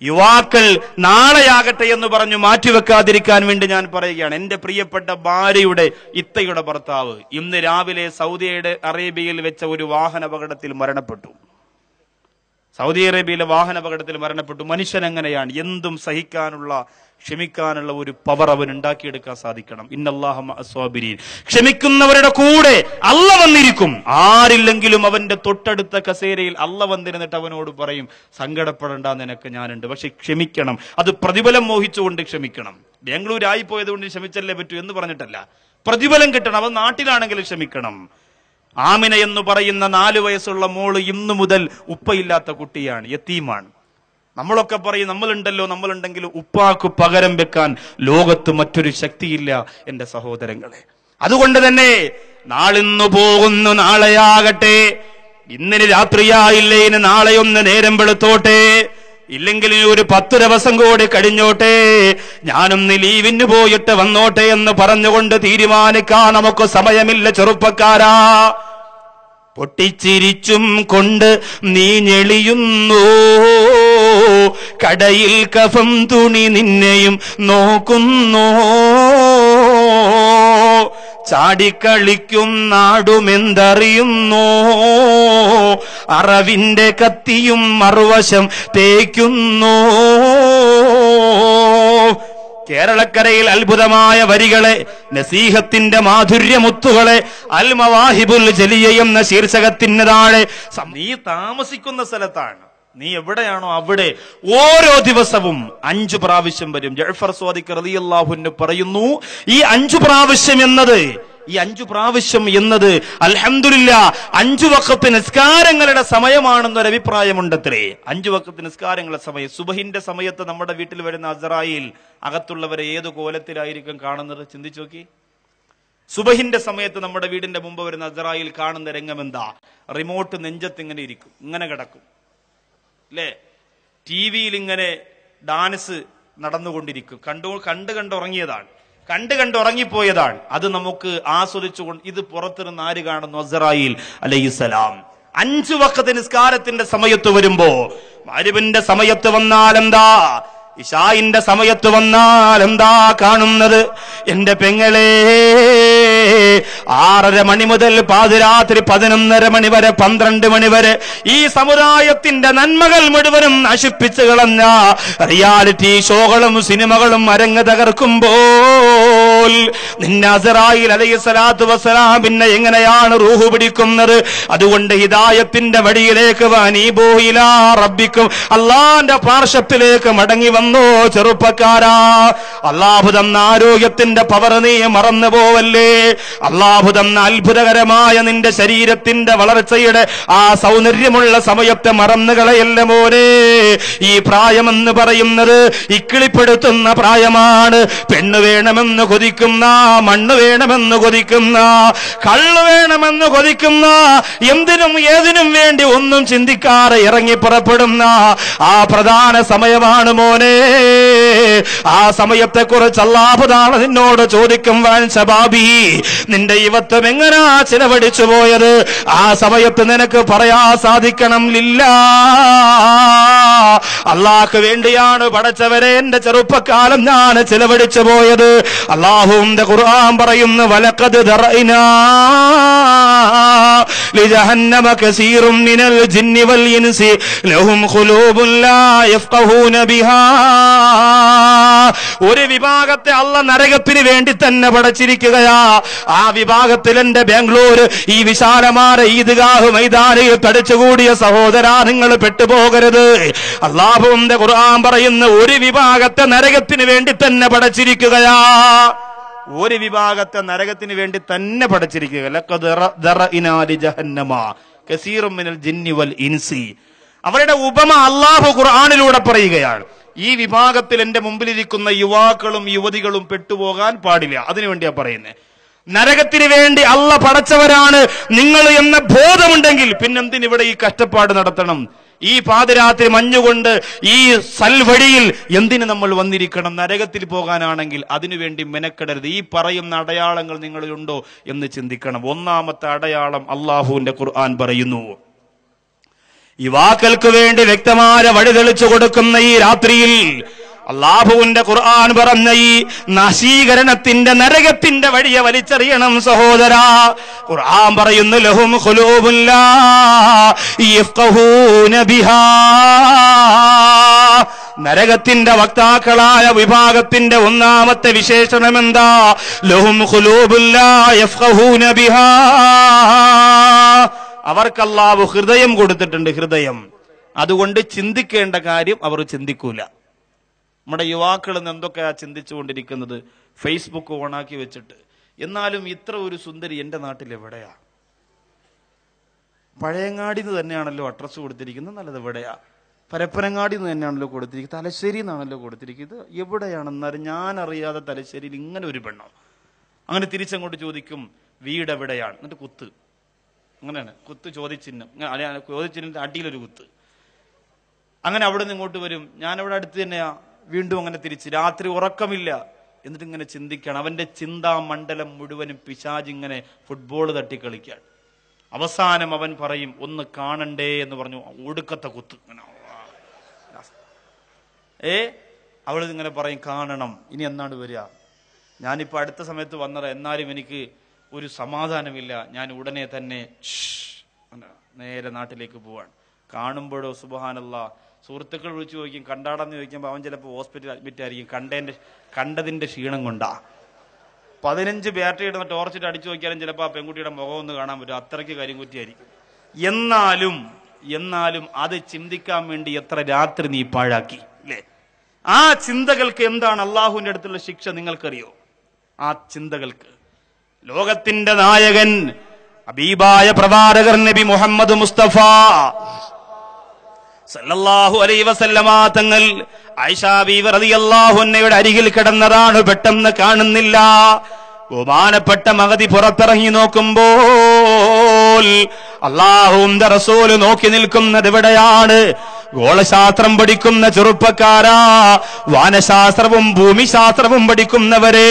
യുവാക്കൾ നാളെയാകട്ടെ എന്ന് പറഞ്ഞു മാറ്റിവെക്കാതിരിക്കാൻ വേണ്ടി ഞാൻ പറയുകയാണ്. എന്റെ പ്രിയപ്പെട്ട ഭാര്യയുടെ ഇത്തയുടെ ഭർത്താവ് ഇന്ന് രാവിലെ സൗദി അറേബ്യയിൽ വെച്ച ഒരു വാഹനാപകടത്തിൽ മരണപ്പെട്ടു. സൗദി അറേബ്യയിലെ വാഹനാപകടത്തിൽ മരണപ്പെട്ടു. മനുഷ്യൻ എങ്ങനെയാണ്? എന്തും സഹിക്കാനുള്ള, ക്ഷമിക്കാനുള്ള ഒരു പവർ അവൻ ഉണ്ടാക്കിയെടുക്കാൻ സാധിക്കണം. ഇന്നല്ലാഹ മഅസ്സാബിരീൻ, ക്ഷമിക്കുന്നവരുടെ കൂടെ അള്ള വന്നിരിക്കും. ആരില്ലെങ്കിലും അവന്റെ തൊട്ടടുത്ത കസേരയിൽ അള്ള വന്നിരുന്നിട്ട് അവനോട് പറയും, സങ്കടപ്പെടേണ്ട, നിനക്ക് ഞാനുണ്ട്, പക്ഷെ ക്ഷമിക്കണം. അത് പ്രതിഫലം മോഹിച്ചുകൊണ്ട് ക്ഷമിക്കണം. ബാംഗ്ലൂരായി പോയതുകൊണ്ട് ക്ഷമിച്ചല്ലേ പറ്റൂ എന്ന് പറഞ്ഞിട്ടല്ല, പ്രതിഫലം കിട്ടണം. അവൻ നാട്ടിലാണെങ്കിലും ക്ഷമിക്കണം. ആമിന എന്ന് പറയുന്ന 4 വയസ്സുള്ള മോള് ഇന്നു മുതൽ ഉപ്പയില്ലാത്ത കുട്ടിയാണ്, യതീമാണ്. നമ്മളൊക്കെ പറയും നമ്മളുണ്ടെങ്കിലും ഉപ്പാക്ക് പകരം വെക്കാൻ ലോകത്ത് മറ്റൊരു ശക്തിയില്ല എന്റെ സഹോദരങ്ങളെ. അതുകൊണ്ട് തന്നെ നാളിന്നു പോകുന്നു, നാളെയാകട്ടെ, ഇന്നിന് രാത്രിയായില്ലേ, ഇനി നാളെയൊന്ന് നേരം വെളുത്തോട്ടെ, ഇല്ലെങ്കിൽ ഒരു 10 ദിവസം കൂടി കഴിഞ്ഞോട്ടെ, ഞാനൊന്ന് ലീവിന് പോയിട്ട് വന്നോട്ടെ എന്ന് പറഞ്ഞുകൊണ്ട് തീരുമാനിക്കാൻ നമുക്ക് സമയമില്ല ചെറുപ്പക്കാരാ. പൊട്ടിച്ചിരിച്ചും കൊണ്ട് നീ ഞെളിയുന്നു, കടയിൽ കഫം തുണി നിന്നെയും നോക്കുന്നു, ചാടിക്കളിക്കും നാടുമെന്തറിയുന്നു, അറവിന്റെ കത്തിയും മറുവശം തേക്കുന്നു. കേരളക്കരയിൽ അത്ഭുതമായ വരികളെ, നസീഹത്തിന്റെ മാധുര്യമുത്തുകളെ, അൽ മവാഹിബുൽ ജലിയ എന്ന ശീർഷകത്തിന് താഴെ നീ താമസിക്കുന്ന സ്ഥലത്താണ്, നീ എവിടെയാണോ അവിടെ ഓരോ ദിവസവും 5 പ്രാവശ്യം വരും. ജഅഫർ സ്വാദിഖ് റളിയല്ലാഹു അൻഹു പറയുന്നു, ഈ 5 പ്രാവശ്യം എന്നത് അൽഹംദുലില്ലാഹ് 5 വഖത്ത് നിസ്കാരങ്ങളുടെ സമയമാണെന്നൊരു അഭിപ്രായമുണ്ടത്രേ. 5 വഖത്ത് നിസ്കാരങ്ങളുടെ സമയം. സുബഹിന്റെ സമയത്ത് നമ്മുടെ വീട്ടിൽ വരുന്ന അസ്റായിൽ അകത്തുള്ളവരെ ഏത് കോലത്തിലായിരിക്കും കാണുന്നത്? ചിന്തിച്ചു നോക്കി. സുബഹിന്റെ സമയത്ത് നമ്മുടെ വീടിന്റെ മുമ്പ് വരുന്ന അസ്റായിൽ കാണുന്ന രംഗം എന്താ? റിമോട്ട് നെഞ്ചത്ത് ഇങ്ങനെ ഇരിക്കും, ഇങ്ങനെ കിടക്കും അല്ലേ? TV-യിൽ ഇങ്ങനെ ഡാൻസ് നടന്നുകൊണ്ടിരിക്കും. കണ്ടുറങ്ങിപ്പോയതാണ്. അത് നമുക്ക് ആസ്വദിച്ചുകൊണ്ട് ഇത് പുറത്തിരുന്ന് ആര് കാണുന്നു? അസ്റായിൽ അലൈഹിസ്സലാം. 5 വഖത്ത് നിസ്കാരത്തിന്റെ സമയത്ത് വരുമ്പോ, മഗ്‌രിബിന്റെ സമയത്ത് വന്നാൽ എന്താ, ഇശാഇന്റെ സമയത്ത് വന്നാൽ എന്താ കാണുന്നത്? എന്റെ പെങ്ങളെ, 6:30 മണി മുതൽ പാതിരാത്രി 11:30 മണി വരെ, 12 മണി വരെ ഈ സമുദായത്തിന്റെ നന്മകൾ മുഴുവനും നശിപ്പിച്ചു കളഞ്ഞ റിയാലിറ്റി ഷോകളും സിനിമകളും അരങ്ങ് തകർക്കുമ്പോൾ നിന്നെ അസ്റായിൽ അലൈഹിസ്സലാത്തു വസ്സലാം പിന്നെ എങ്ങനെയാണ് റൂഹ് പിടിക്കുന്നത്? അതുകൊണ്ട് ഹിദായത്തിന്റെ വഴിയിലേക്ക് വനീബൂ ഇലാ റബ്ബിക്കും, അല്ലാഹുവിന്റെ പാർശ്വത്തിലേക്ക് മടങ്ങി വന്നോ ചെറുപ്പക്കാരാ. അല്ലാഹു തന്ന ആരോഗ്യത്തിന്റെ പവർ നീ മറന്നു പോവല്ലേ. അല്ലാഹു തന്ന അത്ഭുതകരമായ നിന്റെ ശരീരത്തിന്റെ വളർച്ചയുടെ ആ സൗന്ദര്യമുള്ള സമയത്തെ മറന്നു കളയല്ല മോനെ. ഈ പ്രായമെന്ന് പറയുന്നത് ഇക്കിളിപ്പെടുത്തുന്ന പ്രായമാണ്. പെണ്ണ് വേണമെന്ന് കൊതിക്കുന്ന, മണ്ണ് വേണമെന്ന് കൊതിക്കുന്ന, കള്ള് വേണമെന്ന് കൊതിക്കുന്ന, എന്തിനും ഏതിനും വേണ്ടി ഒന്നും ചിന്തിക്കാതെ ഇറങ്ങി പുറപ്പെടുന്ന ആ പ്രധാന സമയമാണ് മോനെ. ആ സമയത്തെ കുറിച്ച് അല്ലാഹു തആല നിന്നോട് ചോദിക്കും, വൻ ശബാബി, നിന്റെ യുവത്വം എങ്ങനാ ചിലവഴിച്ചു പോയത്? ആ സമയത്ത് നിനക്ക് പറയാ സാധിക്കണം, ലില്ലാഹ് അള്ളാഹ്ക്ക് വേണ്ടിയാണ് പടച്ചവരെ എന്റെ ചെറുപ്പക്കാലം ഞാൻ ചെലവഴിച്ചു പോയത്. അള്ളാഹുവിന്റെ ഖുർആൻ പറയുന്നു, വലഖദ് ദറഇനാ ലിജഹന്നമ കസീറും മിനൽ ജിന്നി വൽ ഇൻസി ലഹും ഖുലൂബുൻ ലാ യഫ്ഖഹൂന ബിഹാ. ഒരു വിഭാഗത്തെ അള്ളാഹ് നരകത്തിന് വേണ്ടി തന്നെ പടച്ചിരിക്കുകയാ. ആ വിഭാഗത്തിൽ എന്റെ ബാംഗ്ലൂർ ഈ വിശാലമായ ഈദ്ഗാഹ് മൈതാനിൽ തടിച്ചുകൂടിയ സഹോദരാ, നിങ്ങൾ പെട്ടുപോകരുത്. അല്ലാഹുവിന്റെ ഖുർആൻ പറയുന്ന ഒരു വിഭാഗത്തെ നരകത്തിന് വേണ്ടി തന്നെ പടച്ചിരിക്കുകയാ. ഒരു വിഭാഗത്തെ നരകത്തിന് വേണ്ടി തന്നെ പടച്ചിരിക്കുക. ലഖദ് ദറഇനാ ലിജഹന്നമ കസീറും മിനൽ ജിന്നി വൽ ഇൻസി. അവരുടെ ഉപമ അല്ലാഹു ഖുർആനിലൂടെ പറയുകയാണ്. ഈ വിഭാഗത്തിൽ എന്റെ മുമ്പിലിരിക്കുന്ന യുവാക്കളും യുവതികളും പെട്ടുപോകാൻ പാടില്ല. അതിനുവേണ്ടിയാ പറയുന്നത്. നരകത്തിന് വേണ്ടി അള്ള പടച്ചവരാണ് നിങ്ങൾ എന്ന ബോധമുണ്ടെങ്കിൽ പിന്നെന്തിനിവിടെ ഈ കഷ്ടപ്പാട് നടത്തണം? ഈ പാതിരാത്രി മഞ്ഞുകൊണ്ട് ഈ സൽവഴിയിൽ എന്തിന് നമ്മൾ വന്നിരിക്കണം? നരകത്തിൽ പോകാനാണെങ്കിൽ അതിനുവേണ്ടി മെനക്കെടരുത്. ഈ പറയുന്ന അടയാളങ്ങൾ നിങ്ങളുണ്ടോ എന്ന് ചിന്തിക്കണം. ഒന്നാമത്തെ അടയാളം അള്ളാഹുവിന്റെ ഖുർആൻ പറയുന്നു, യുവാക്കൾക്ക് വേണ്ടി വ്യക്തമായ വഴി തെളിച്ചു കൊടുക്കുന്ന ഈ രാത്രിയിൽ അല്ലാഹുവിന്റെ ഖുർആൻ പറഞ്ഞ ഈ നശീകരണത്തിന്റെ നരകത്തിന്റെ വഴിയെ വലിച്ചെറിയണം സഹോദരാ. ഖുർആൻ പറയുന്നു, ലഹും ഖുലൂബുൻ ലാ യഫ്ഖഹൂന ബിഹാ. നരകത്തിന്റെ വക്താക്കളായ വിഭാഗത്തിന്റെ ഒന്നാമത്തെ വിശേഷണം എന്താ? ലഹും ഖുലൂബുൻ ലാ യഫ്ഖഹൂന ബിഹാ. അവർക്ക് അല്ലാഹു ഹൃദയം കൊടുത്തിട്ടുണ്ട്, ഹൃദയം. അതുകൊണ്ട് ചിന്തിക്കേണ്ട കാര്യം അവർ ചിന്തിക്കൂല. നമ്മുടെ യുവാക്കൾ ഇന്ന് എന്തൊക്കെയാ ചിന്തിച്ചുകൊണ്ടിരിക്കുന്നത്? ഫേസ്ബുക്ക് ഓണാക്കി വെച്ചിട്ട്. എന്നാലും ഇത്ര ഒരു സുന്ദരി എന്റെ നാട്ടിൽ എവിടെയാ? പഴയങ്ങാടിന്ന് തന്നെയാണല്ലോ അഡ്രസ് കൊടുത്തിരിക്കുന്നത്. നല്ലത് എവിടെയാ? പരപ്പനങ്ങാടിന്ന് തന്നെയാണല്ലോ കൊടുത്തിരിക്കുന്നത്. തലശ്ശേരി എന്നാണല്ലോ കൊടുത്തിരിക്കുന്നത്. എവിടെയാണെന്നാലും ഞാൻ അറിയാതെ തലശ്ശേരിയിൽ ഇങ്ങനെ ഒരു പെണ്ണോ? അങ്ങനെ തിരിച്ചങ്ങോട്ട് ചോദിക്കും, വീട് എവിടെയാണ്? എന്നിട്ട് കുത്ത്. അങ്ങനെയാണ് കുത്ത്, ചോദ്യചിഹ്നം. ചോദ്യചിഹ്നത്തിന്റെ അടിയിലൊരു കുത്ത്. അങ്ങനെ അവിടെ നിന്ന് ഇങ്ങോട്ട് വരും, ഞാനവിടെ അടുത്ത് തന്നെയാ. വീണ്ടും അങ്ങനെ തിരിച്ച്. രാത്രി ഉറക്കമില്ല. എന്നിട്ട് ഇങ്ങനെ ചിന്തിക്കണം. അവന്റെ ചിന്താ മണ്ഡലം മുഴുവനും പിശാചിങ്ങനെ ഫുട്ബോൾ തട്ടിക്കളിക്കാൻ. അവസാനം അവൻ പറയും, ഒന്ന് കാണണ്ടേ എന്ന് പറഞ്ഞു. ഒടുക്കത്തെ കുത്ത്. അവളിങ്ങനെ പറയും, കാണണം. ഇനി എന്നാണ് വരിക? ഞാനിപ്പോ അടുത്ത സമയത്ത് വന്നതാ, എന്നാലും എനിക്ക് ഒരു സമാധാനമില്ല. ഞാൻ ഉടനെ തന്നെ നേരെ നാട്ടിലേക്ക് പോവാണ്. കാണുമ്പോഴോ സുബ്ഹാനല്ലാഹ്, സുഹൃത്തുക്കൾ വിളിച്ചു ചോദിക്കും, കണ്ടാടെന്ന് ചോദിക്കുമ്പോൾ അവൻ ചിലപ്പോൾ ഹോസ്പിറ്റലിൽ അഡ്മിറ്റ് ആയിരിക്കും. കണ്ടതിന്റെ ക്ഷീണം കൊണ്ടാ. 15 ബാറ്ററി ഇടുന്ന ടോർച്ചിട്ട് അടിച്ചു നോക്കിയാലും ചിലപ്പോൾ ആ പെൺകുട്ടിയുടെ മുഖം ഒന്ന് കാണാൻ പറ്റും. അത്രയ്ക്ക് കരിങ്കുറ്റിയായിരിക്കും. എന്നാലും അത് ചിന്തിക്കാൻ വേണ്ടി എത്ര രാത്രി നീ പാഴാക്കി അല്ലേ? ആ ചിന്തകൾക്ക് എന്താണ് അള്ളാഹുവിന്റെ അടുത്തുള്ള ശിക്ഷ നിങ്ങൾക്കറിയോ? ആ ചിന്തകൾക്ക് ലോകത്തിന്റെ നായകൻ ഹബീബായ പ്രവാചകർ നബി മുഹമ്മദ് മുസ്തഫ സല്ലല്ലാഹു അലൈഹി വസല്ലമ തങ്ങൾ ആയിഷ ബീവി റളിയല്ലാഹു അൻഹയുടെ അരികിൽ കിടന്നതാണ്. പെട്ടെന്ന് കാണുന്നില്ല. ബഹുമാനപ്പെട്ട മഹദി പുറത്തിറങ്ങി നോക്കുമ്പോൾ അല്ലാഹുവിന്റെ റസൂൽ നോക്കി നിൽക്കുന്നത് എവിടെയാണ്? ഗോളശാസ്ത്രം പഠിക്കുന്ന ചെറുപ്പക്കാരാ, വാനശാസ്ത്രവും ഭൂമിശാസ്ത്രവും പഠിക്കുന്നവരെ,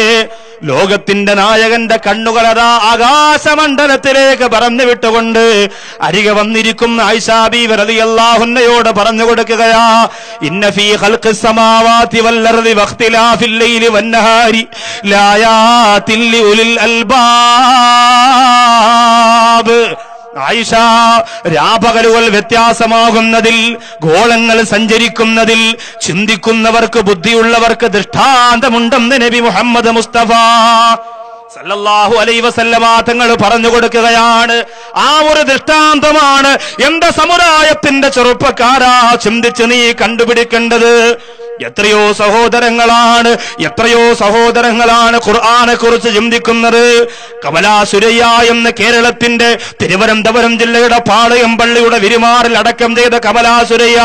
ലോകത്തിന്റെ നായകന്റെ കണ്ണുകളതാ ആകാശമണ്ഡലത്തിലേക്ക് പറഞ്ഞു വിട്ടുകൊണ്ട് അരികെ വന്നിരിക്കുന്ന ആയിഷ ബീവി റളിയല്ലാഹു അൻഹയോട് പറഞ്ഞു കൊടുക്കുകയാ, ഇന്ന ഫീ ഖൽഖിസ് സമാവാതി വൽ അർദി വഖ്തിലാഫിൽ ലൈലി വന്നഹാരി ലായാതിൽ ലിഉലിൽ അൽബാബ്. ആയിഷ, രാപകലുകൾ വ്യത്യാസമാകുന്നതിൽ, ഗോളങ്ങൾ സഞ്ചരിക്കുന്നതിൽ ചിന്തിക്കുന്നവർക്ക്, ബുദ്ധിയുള്ളവർക്ക് ദൃഷ്ടാന്തമുണ്ടെന്ന് നബി മുഹമ്മദ് മുസ്തഫ സല്ലല്ലാഹു അലൈഹി വസല്ലമ തങ്ങൾ പറഞ്ഞു കൊടുക്കുകയാണ്. ആ ഒരു ദൃഷ്ടാന്തമാണ് എന്റെ സമുദായത്തിന്റെ ചെറുപ്പക്കാരാ ചിന്തിച്ച് നീ കണ്ടുപിടിക്കേണ്ടത്. എത്രയോ സഹോദരങ്ങളാണ് ഖുർആനെ കുറിച്ച് ചിന്തിക്കുന്നത്. കമലാസുരയ്യ എന്ന കേരളത്തിന്റെ തിരുവനന്തപുരം ജില്ലയുടെ പാളയം പള്ളിയുടെ വിരുമാറിൽ അടക്കം ചെയ്ത കമലാസുരയ്യ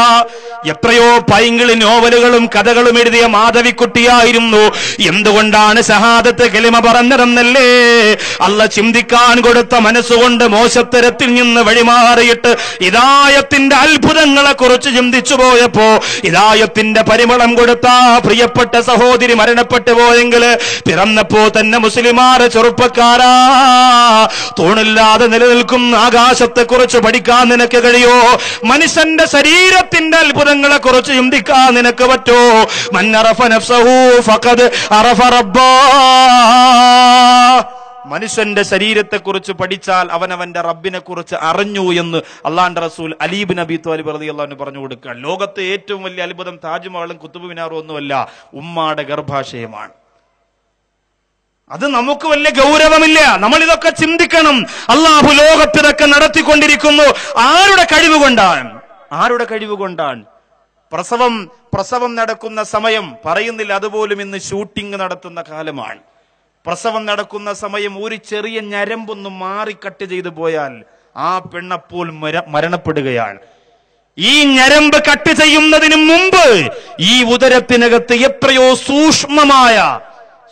എത്രയോ പൈങ്കിളി നോവലുകളും കഥകളും എഴുതിയ മാധവിക്കുട്ടിയായിരുന്നു. എന്തുകൊണ്ടാണ് ഷഹാദത്ത് കലിമ പറഞ്ഞതെന്നല്ലേ? അല്ല ചിന്തിക്കാൻ കൊടുത്ത മനസ്സുകൊണ്ട് മോശത്തരത്തിൽ നിന്ന് വഴിമാറിയിട്ട് ഹിദായത്തിന്റെ അത്ഭുതങ്ങളെ കുറിച്ച് ചിന്തിച്ചു പോയപ്പോ ഹിദായത്തിന്റെ പരിമളം വെള്ളം കൊടുത്ത പ്രിയപ്പെട്ട സഹോദരി മരണപ്പെട്ടു പോയെങ്കിൽ പിറന്നപ്പോ തന്നെ മുസ്ലിമാരെ ചെറുപ്പക്കാരാ, തൂണില്ലാതെ നിലനിൽക്കുന്ന ആകാശത്തെ കുറിച്ച് പഠിക്കാൻ നിനക്ക് കഴിയോ? മനുഷ്യന്റെ ശരീരത്തിന്റെ അത്ഭുതങ്ങളെ കുറിച്ച് ചിന്തിക്കാൻ നിനക്ക് പറ്റോ? മൻ അറഫ നഫ്സഹു ഫഖദ് അറഫ റബ്ബാ. മനുഷ്യന്റെ ശരീരത്തെ കുറിച്ച് പഠിച്ചാൽ അവനവന്റെ റബ്ബിനെ കുറിച്ച് അറിഞ്ഞു എന്ന് അള്ളാന്റെ റസൂൽ അലി ഇബ്നു അബീ ത്വാലിബ് റളിയല്ലാഹു അൻഹു പറഞ്ഞു കൊടുക്കുക. ലോകത്തെ ഏറ്റവും വലിയ അത്ഭുതം താജ്മഹലും കുത്തുബ് മിനാറും ഒന്നുമല്ല, ഉമ്മാടെ ഗർഭാശയമാണ്. അത് നമുക്ക് വലിയ ഗൗരവമില്ല. നമ്മൾ ഇതൊക്കെ ചിന്തിക്കണം. അള്ളാഹു ലോകത്ത് ഇതൊക്കെ നടത്തിക്കൊണ്ടിരിക്കുന്നു. ആരുടെ കഴിവ് കൊണ്ടാണ്? ആരുടെ കഴിവ് കൊണ്ടാണ്? പ്രസവം നടക്കുന്ന സമയം പറയുന്നില്ല, അതുപോലും ഇന്ന് ഷൂട്ടിംഗ് നടത്തുന്ന കാലമാണ്. പ്രസവം നടക്കുന്ന സമയം ഒരു ചെറിയ ഞരമ്പൊന്ന് മാറി കട്ട് ചെയ്തു പോയാൽ ആ പെണ്ണപ്പോൾ മരണപ്പെടുകയാണ്. ഈ ഞരമ്പ് കട്ട് ചെയ്യുന്നതിന് മുമ്പ് ഈ ഉദരത്തിനകത്ത് എത്രയോ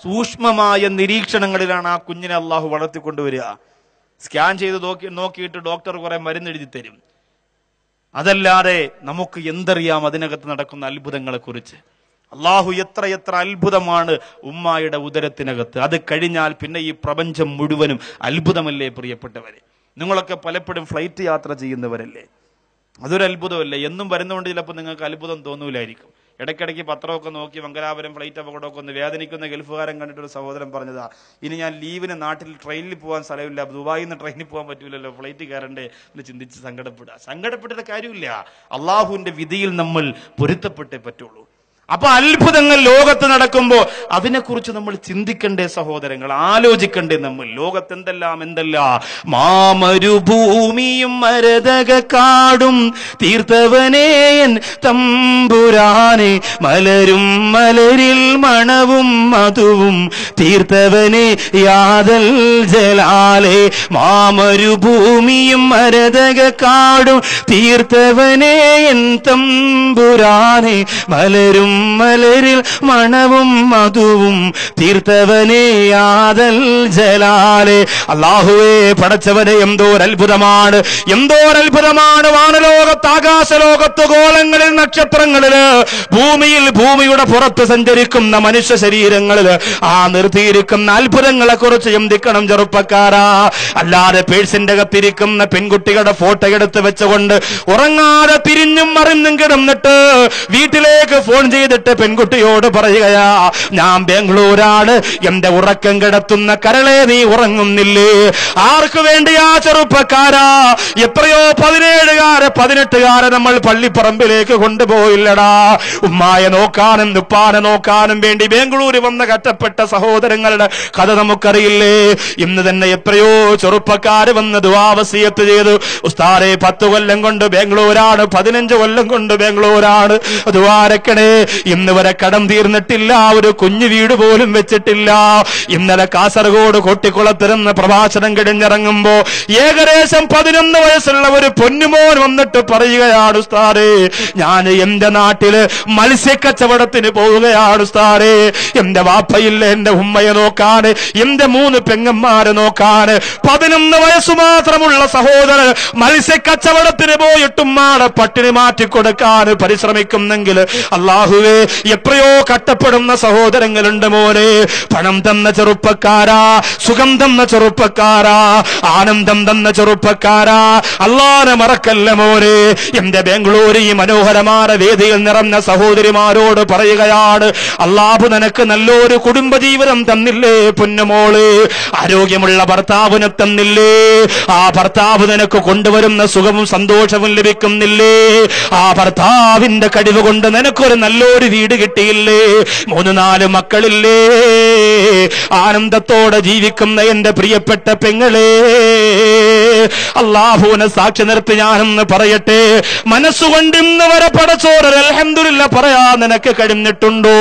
സൂക്ഷ്മമായ നിരീക്ഷണങ്ങളിലാണ് ആ കുഞ്ഞിനെ അള്ളാഹു വളർത്തിക്കൊണ്ടുവരിക. സ്കാൻ ചെയ്ത് നോക്കിയിട്ട് ഡോക്ടർ കുറെ മരുന്ന് എഴുതി തരും. അതല്ലാതെ നമുക്ക് എന്തറിയാം അതിനകത്ത് നടക്കുന്ന അത്ഭുതങ്ങളെ കുറിച്ച്? അള്ളാഹു എത്ര അത്ഭുതമാണ് ഉമ്മായുടെ ഉദരത്തിനകത്ത്. അത് കഴിഞ്ഞാൽ പിന്നെ ഈ പ്രപഞ്ചം മുഴുവനും അത്ഭുതമല്ലേ പ്രിയപ്പെട്ടവരെ? നിങ്ങളൊക്കെ പലപ്പോഴും ഫ്ലൈറ്റ് യാത്ര ചെയ്യുന്നവരല്ലേ? അതൊരു അത്ഭുതമല്ലേ? എന്നും വരുന്നതുകൊണ്ട് ചിലപ്പോൾ നിങ്ങൾക്ക് അത്ഭുതം തോന്നൂലായിരിക്കും. ഇടയ്ക്കിടയ്ക്ക് പത്രമൊക്കെ നോക്കി മംഗലാപുരം ഫ്ലൈറ്റ് അപകടമൊക്കെ ഒന്ന് വേദനിക്കുന്ന ഗൾഫുകാരൻ കണ്ടിട്ടൊരു സഹോദരൻ പറഞ്ഞതാ, ഇനി ഞാൻ ലീവിന് നാട്ടിൽ ട്രെയിനിൽ പോകാൻ സ്ഥലമില്ല, ദുബായിൽ നിന്ന് ട്രെയിനിൽ പോകാൻ പറ്റൂലല്ലോ, ഫ്ലൈറ്റ് കയറണ്ടേ എന്ന് ചിന്തിച്ച് സങ്കടപ്പെട്ടിട്ട് കാര്യമില്ല. അള്ളാഹുവിന്റെ വിധിയിൽ നമ്മൾ പൊരുത്തപ്പെട്ടേ പറ്റുള്ളൂ. അപ്പൊ അത്ഭുതങ്ങൾ ലോകത്ത് നടക്കുമ്പോ അതിനെക്കുറിച്ച് നമ്മൾ ചിന്തിക്കണ്ടേ സഹോദരങ്ങൾ? ആലോചിക്കണ്ടേ നമ്മൾ? ലോകത്ത് എന്തെല്ലാം മാമരുഭൂമിയും മരതക കാടും തീർത്തവനേയൻ തമ്പുരാനെ, മലരും മലരിൽ മണവും മധുവും തീർത്തവനെ യാദൽ ജലാലെ. മാമരുഭൂമിയും മരതക കാടും തീർത്തവനേയൻ തമ്പുരാനെ, മലരും മലരിൽ മണവും മധുവും തീർത്തവനെ യാദൽ ജലാലെ. അല്ലാഹുവേ, പടച്ചവനെ, എന്തോരത്ഭുതമാണ്! വാനലോകത്ത്, ആകാശലോകത്ത്, ഗോളങ്ങളിൽ, നക്ഷത്രങ്ങളില്, ഭൂമിയുടെ പുറത്ത് സഞ്ചരിക്കുന്ന മനുഷ്യ ശരീരങ്ങളില് ആ നിർത്തിയിരിക്കുന്ന അത്ഭുതങ്ങളെ കുറിച്ച് ചിന്തിക്കണം ചെറുപ്പക്കാരാ. അല്ലാതെ പേഴ്സിന്റെ അകത്തിരിക്കുന്ന പെൺകുട്ടികളുടെ ഫോട്ടോ എടുത്ത് വെച്ചുകൊണ്ട് ഉറങ്ങാതെ തിരിഞ്ഞും മറിഞ്ഞും കിടന്നിട്ട് വീട്ടിലേക്ക് ഫോൺ ചെയ്തിട്ട് പെൺകുട്ടിയോട് പറയുകയാ, ഞാൻ ബാംഗ്ലൂരാണ്, എന്റെ ഉറക്കം കിടത്തുന്ന കരളെ നീ ഉറങ്ങുന്നില്ലേ? ആർക്ക് വേണ്ടിയാ ചെറുപ്പക്കാരാ? എത്രയോ 18-കാരെ നമ്മൾ പള്ളിപ്പറമ്പിലേക്ക് കൊണ്ടുപോയില്ലടാ. ഉമ്മായെ നോക്കാനും ഉപ്പാനെ നോക്കാനും വേണ്ടി ബാംഗ്ലൂർ വന്ന കഷ്ടപ്പെട്ട സഹോദരങ്ങളുടെ കഥ നമുക്കറിയില്ലേ? ഇന്ന് തന്നെ എത്രയോ ചെറുപ്പക്കാര് വന്ന് ദുആ വസിയത്ത് ചെയ്തു, ഉസ്താദേ 10 കൊല്ലം കൊണ്ട് ബാംഗ്ലൂരാണ്, 15 കൊല്ലം കൊണ്ട് ബാംഗ്ലൂരാണ്, ദ്വാരക്കണേ. ഇന്ന് വരെ കടം തീർന്നിട്ടില്ല, ഒരു കുഞ്ഞു വീട് പോലും വെച്ചിട്ടില്ല. ഇന്നലെ കാസർഗോഡ് കൊട്ടിക്കുളത്തിരുന്ന് പ്രഭാഷണം കഴിഞ്ഞിറങ്ങുമ്പോ ഏകദേശം 11 വയസ്സുള്ള ഒരു പൊന്നുമോൻ വന്നിട്ട് പറയുകയാണ്, ഉസ്താദേ, ഞാൻ എന്റെ നാട്ടില് മത്സ്യക്കച്ചവടത്തിന് പോവുകയാണ് ഉസ്താദേ. എന്റെ വാപ്പയില്ല എന്റെ ഉമ്മയെ നോക്കാന്, എന്റെ 3 പെങ്ങന്മാരെ നോക്കാന്. 11 വയസ്സു മാത്രമുള്ള സഹോദരൻ മത്സ്യക്കച്ചവടത്തിന് പോയിട്ടുമ്മാടെ പട്ടിണി മാറ്റിക്കൊടുക്കാൻ പരിശ്രമിക്കുന്നെങ്കിൽ അല്ലാഹുവേ, എത്രയോ കഷ്ടപ്പെടുന്ന സഹോദരങ്ങളുണ്ട് മോനെ. പണം തന്ന ചെറുപ്പക്കാരാ, സുഖം തന്ന ചെറുപ്പക്കാരാ, ആനന്ദം തന്ന ചെറുപ്പക്കാരാ, അല്ലാഹുവിനെ മറക്കല്ല മോനെ. എന്റെ ബാംഗ്ലൂർ ഈ മനോഹരമായ വേദിയിൽ നിറഞ്ഞ സഹോദരിമാരോട് പറയുകയാണ്, അല്ലാഹു നിനക്ക് നല്ലൊരു കുടുംബജീവിതം തന്നില്ലേ പൊന്നുമോള്? ആരോഗ്യമുള്ള ഭർത്താവിനെ തന്നില്ലേ? ആ ഭർത്താവ് നിനക്ക് കൊണ്ടുവരുന്ന സുഖവും സന്തോഷവും ലഭിക്കുന്നില്ലേ? ആ ഭർത്താവിന്റെ കഴിവ് കൊണ്ട് നിനക്കൊരു നല്ലൊരു വീട് കിട്ടിയില്ലേ? 3-4 മക്കളില്ലേ? ആനന്ദത്തോടെ ജീവിക്കുന്ന എന്റെ പ്രിയപ്പെട്ട പെങ്ങളെ, അല്ലാഹുവിനെ സാക്ഷി നിർത്തി ഞാനെന്ന് പറയട്ടെ, മനസ്സുകൊണ്ട് ഇന്ന് വരെ പടച്ചോറ് അൽഹംദുലില്ലാ പറയാ നിനക്ക് കഴിഞ്ഞിട്ടുണ്ടോ?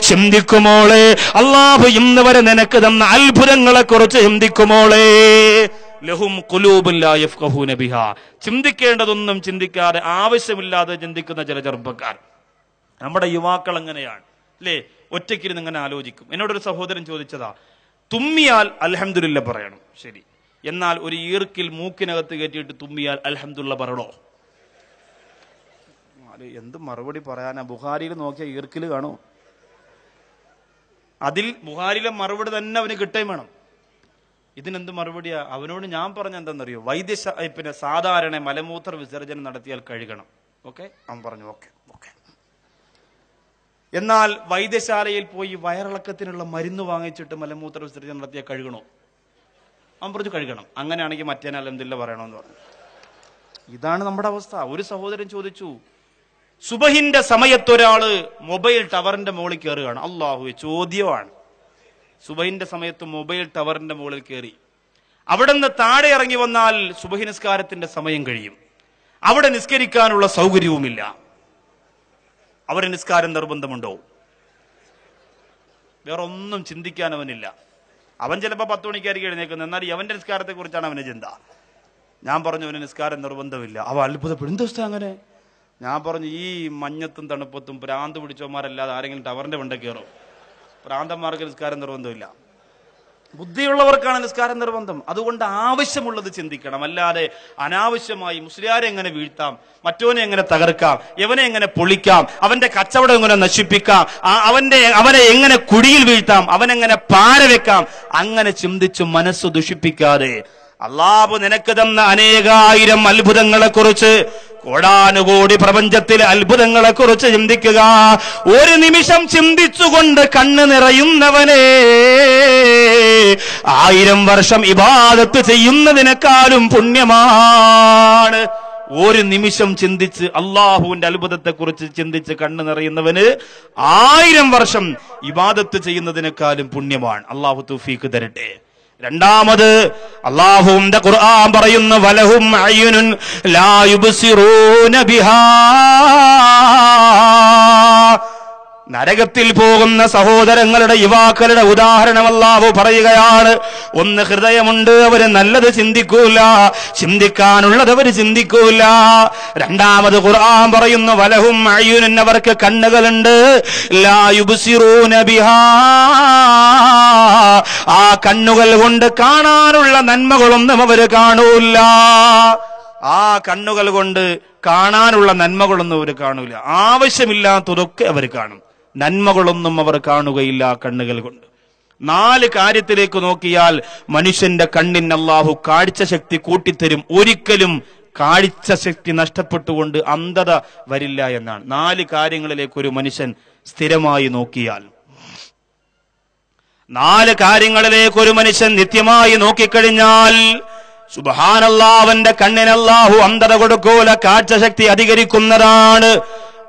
ചിന്തിക്കുമോളെ, അല്ലാഹു ഇന്ന് വരെ നിനക്ക് തന്ന അത്ഭുതങ്ങളെ കുറിച്ച് ചിന്തിക്കുമോളെ. ലഹും ഖുലൂബുൻ ലാ യഫ്ഖഹൂന ബിഹാ. ചിന്തിക്കേണ്ടതൊന്നും ചിന്തിക്കാതെ ആവശ്യമില്ലാതെ ചിന്തിക്കുന്ന ചില ചെറുപ്പക്കാർ. നമ്മുടെ യുവാക്കൾ എങ്ങനെയാണ് അല്ലേ? ഒറ്റയ്ക്കിരുന്ന് ഇങ്ങനെ ആലോചിക്കും. എന്നോടൊരു സഹോദരൻ ചോദിച്ചതാ, തുമ്മിയാൽ അൽഹംദുലില്ലാ പറയണം, ശരി, എന്നാൽ ഒരു ഈർക്കിൽ മൂക്കിനകത്ത് കയറ്റിയിട്ട് തുമ്മിയാൽ അൽഹംദുലില്ലാ പറയണോ? എന്ത് മറുപടി പറയാനാ? ബുഖാരിയിൽ നോക്കിയ ഈർക്കിൽ കാണോ? അതിൽ ബുഖാരിയിലെ മറുപടി തന്നെ അവന് കിട്ടുകയും വേണം. ഇതിനെന്ത് മറുപടിയാ? അവനോട് ഞാൻ പറഞ്ഞ എന്താണെന്നറിയോ? പിന്നെ സാധാരണ മലമൂത്ര വിസർജനം നടത്തിയാൽ കഴുകണം. ഓക്കെ, അവൻ പറഞ്ഞു ഓക്കെ ഓക്കെ. എന്നാൽ വൈദ്യശാലയിൽ പോയി വയറിളക്കത്തിനുള്ള മരുന്ന് വാങ്ങിച്ചിട്ട് മലമൂത്ര വിസർജനം നടത്തിയാൽ കഴുകണോ? അവൻ പറഞ്ഞു കഴുകണം. അങ്ങനെയാണെങ്കിൽ മറ്റേ അൽഹംദുലില്ലാഹ് പറയണമെന്ന് പറഞ്ഞു. ഇതാണ് നമ്മുടെ അവസ്ഥ. ഒരു സഹോദരൻ ചോദിച്ചു, സുബഹിന്റെ സമയത്തൊരാള് മൊബൈൽ ടവറിന്റെ മുകളിൽ കയറുകയാണ്. അല്ലാഹുവേ, ചോദ്യമാണ്. സുബഹിന്റെ സമയത്ത് മൊബൈൽ ടവറിന്റെ മുകളിൽ കയറി. അവിടെ നിന്ന് താഴെ ഇറങ്ങി വന്നാൽ സുബഹി നിസ്കാരത്തിന്റെ സമയം കഴിയും. അവിടെ നിസ്കരിക്കാനുള്ള സൗകര്യവുമില്ല. അവിടെ നിസ്കാരം നിർബന്ധമുണ്ടോ? വേറെ ഒന്നും ചിന്തിക്കാൻ അവനില്ല. അവൻ ചിലപ്പോൾ 10 മണിക്കായിരിക്കും എഴുന്നേക്കുന്നത്, എന്നാൽ അവന്റെ നിസ്കാരത്തെ കുറിച്ചാണ് അവന് ചിന്ത. ഞാൻ പറഞ്ഞു അവന് നിസ്കാരം നിർബന്ധമില്ല. അവ അത്ഭുതപ്പെടും. എന്ത് ദിവസം അങ്ങനെ? ഞാൻ പറഞ്ഞു, ഈ മഞ്ഞത്തും തണുപ്പത്തും ഭ്രാന്ത് പിടിച്ചവന്മാരല്ലാതെ ആരെങ്കിലും ടവറിന്റെ വണ്ട കയറും? ഭ്രാന്തന്മാർക്ക് നിസ്കാരം നിർബന്ധമില്ല. ബുദ്ധിയുള്ളവർക്കാണ് നിസ്കാരം നിർബന്ധം. അതുകൊണ്ട് ആവശ്യമുള്ളത് ചിന്തിക്കണം. അല്ലാതെ അനാവശ്യമായി മുസ്ലിയാരെ എങ്ങനെ വീഴ്ത്താം, മറ്റോനെ എങ്ങനെ തകർക്കാം, എവനെ എങ്ങനെ പൊളിക്കാം, അവന്റെ കച്ചവടം എങ്ങനെ നശിപ്പിക്കാം, അവനെ എങ്ങനെ കുടിയിൽ വീഴ്ത്താം, അവനെങ്ങനെ പാര വെക്കാം, അങ്ങനെ ചിന്തിച്ചു മനസ്സ് ദുഷിപ്പിക്കാതെ അല്ലാഹു നിനക്ക് തന്ന അനേകായിരം അത്ഭുതങ്ങളെ കുറിച്ച്, കോടാനുകോടി പ്രപഞ്ചത്തിലെ അത്ഭുതങ്ങളെ കുറിച്ച് ചിന്തിക്കുക. ഒരു നിമിഷം ചിന്തിച്ചുകൊണ്ട് കണ്ണ് നിറയുന്നവനെ 1000 വർഷം ഇബാദത്ത് ചെയ്യുന്നതിനേക്കാളും പുണ്യമാണ്. ഒരു നിമിഷം ചിന്തിച്ച് അള്ളാഹുവിന്റെ അത്ഭുതത്തെ കുറിച്ച് ചിന്തിച്ച് കണ്ണ് നിറയുന്നവന് 1000 വർഷം ഇബാദത്ത് ചെയ്യുന്നതിനേക്കാളും പുണ്യമാണ്. അള്ളാഹു തൗഫീഖ് തരട്ടെ. രണ്ടാമത് അല്ലാഹുവിന്റെ ഖുർആൻ പറയുന്നു, വലഹും അയ്യുനുൻ ലാ യുബ്സിറൂന ബിഹാ. നരകത്തിൽ പോകുന്ന സഹോദരങ്ങളുടെ യുവാക്കളുടെ ഉദാഹരണം അല്ലാഹു പറയുകയാണ്. ഒന്ന്, ഹൃദയമുണ്ട്, അവര് നല്ലത് ചിന്തിക്കൂല, ചിന്തിക്കാനുള്ളത് അവര് ചിന്തിക്കൂല. രണ്ടാമത് ഖുർആൻ പറയുന്നു, വലഹും അയ്യുനുൻ, അവർക്ക് കണ്ണുകളുണ്ട്, ലാ യുബ്സിറൂന ബിഹാ. ആ കണ്ണുകൾ കൊണ്ട് കാണാനുള്ള നന്മകളൊന്നും അവര് കാണൂല. ആ കണ്ണുകൾ കൊണ്ട് കാണാനുള്ള നന്മകളൊന്നും അവർ കാണൂല. ആവശ്യമില്ലാത്തതൊക്കെ അവർ കാണും, നന്മകളൊന്നും അവർ കാണുകയില്ല കണ്ണുകൾ കൊണ്ട്. 4 കാര്യത്തിലേക്ക് നോക്കിയാൽ മനുഷ്യന്റെ കണ്ണിന് അല്ലാഹു കാഴ്ച ശക്തി കൂട്ടിത്തരും. ഒരിക്കലും കാഴ്ച ശക്തി നഷ്ടപ്പെട്ടുകൊണ്ട് അന്ധത വരില്ല എന്നാണ്. 4 കാര്യങ്ങളിലേക്ക് ഒരു മനുഷ്യൻ സ്ഥിരമായി നോക്കിയാൽ, 4 കാര്യങ്ങളിലേക്ക് ഒരു മനുഷ്യൻ നിത്യമായി നോക്കിക്കഴിഞ്ഞാൽ സുബ്ഹാനല്ലാഹ്, അവന്റെ കണ്ണിന് അല്ലാഹു അന്ധത കൊടുക്കൂല, കാഴ്ച ശക്തി അധികരിക്കുന്നതാണ്.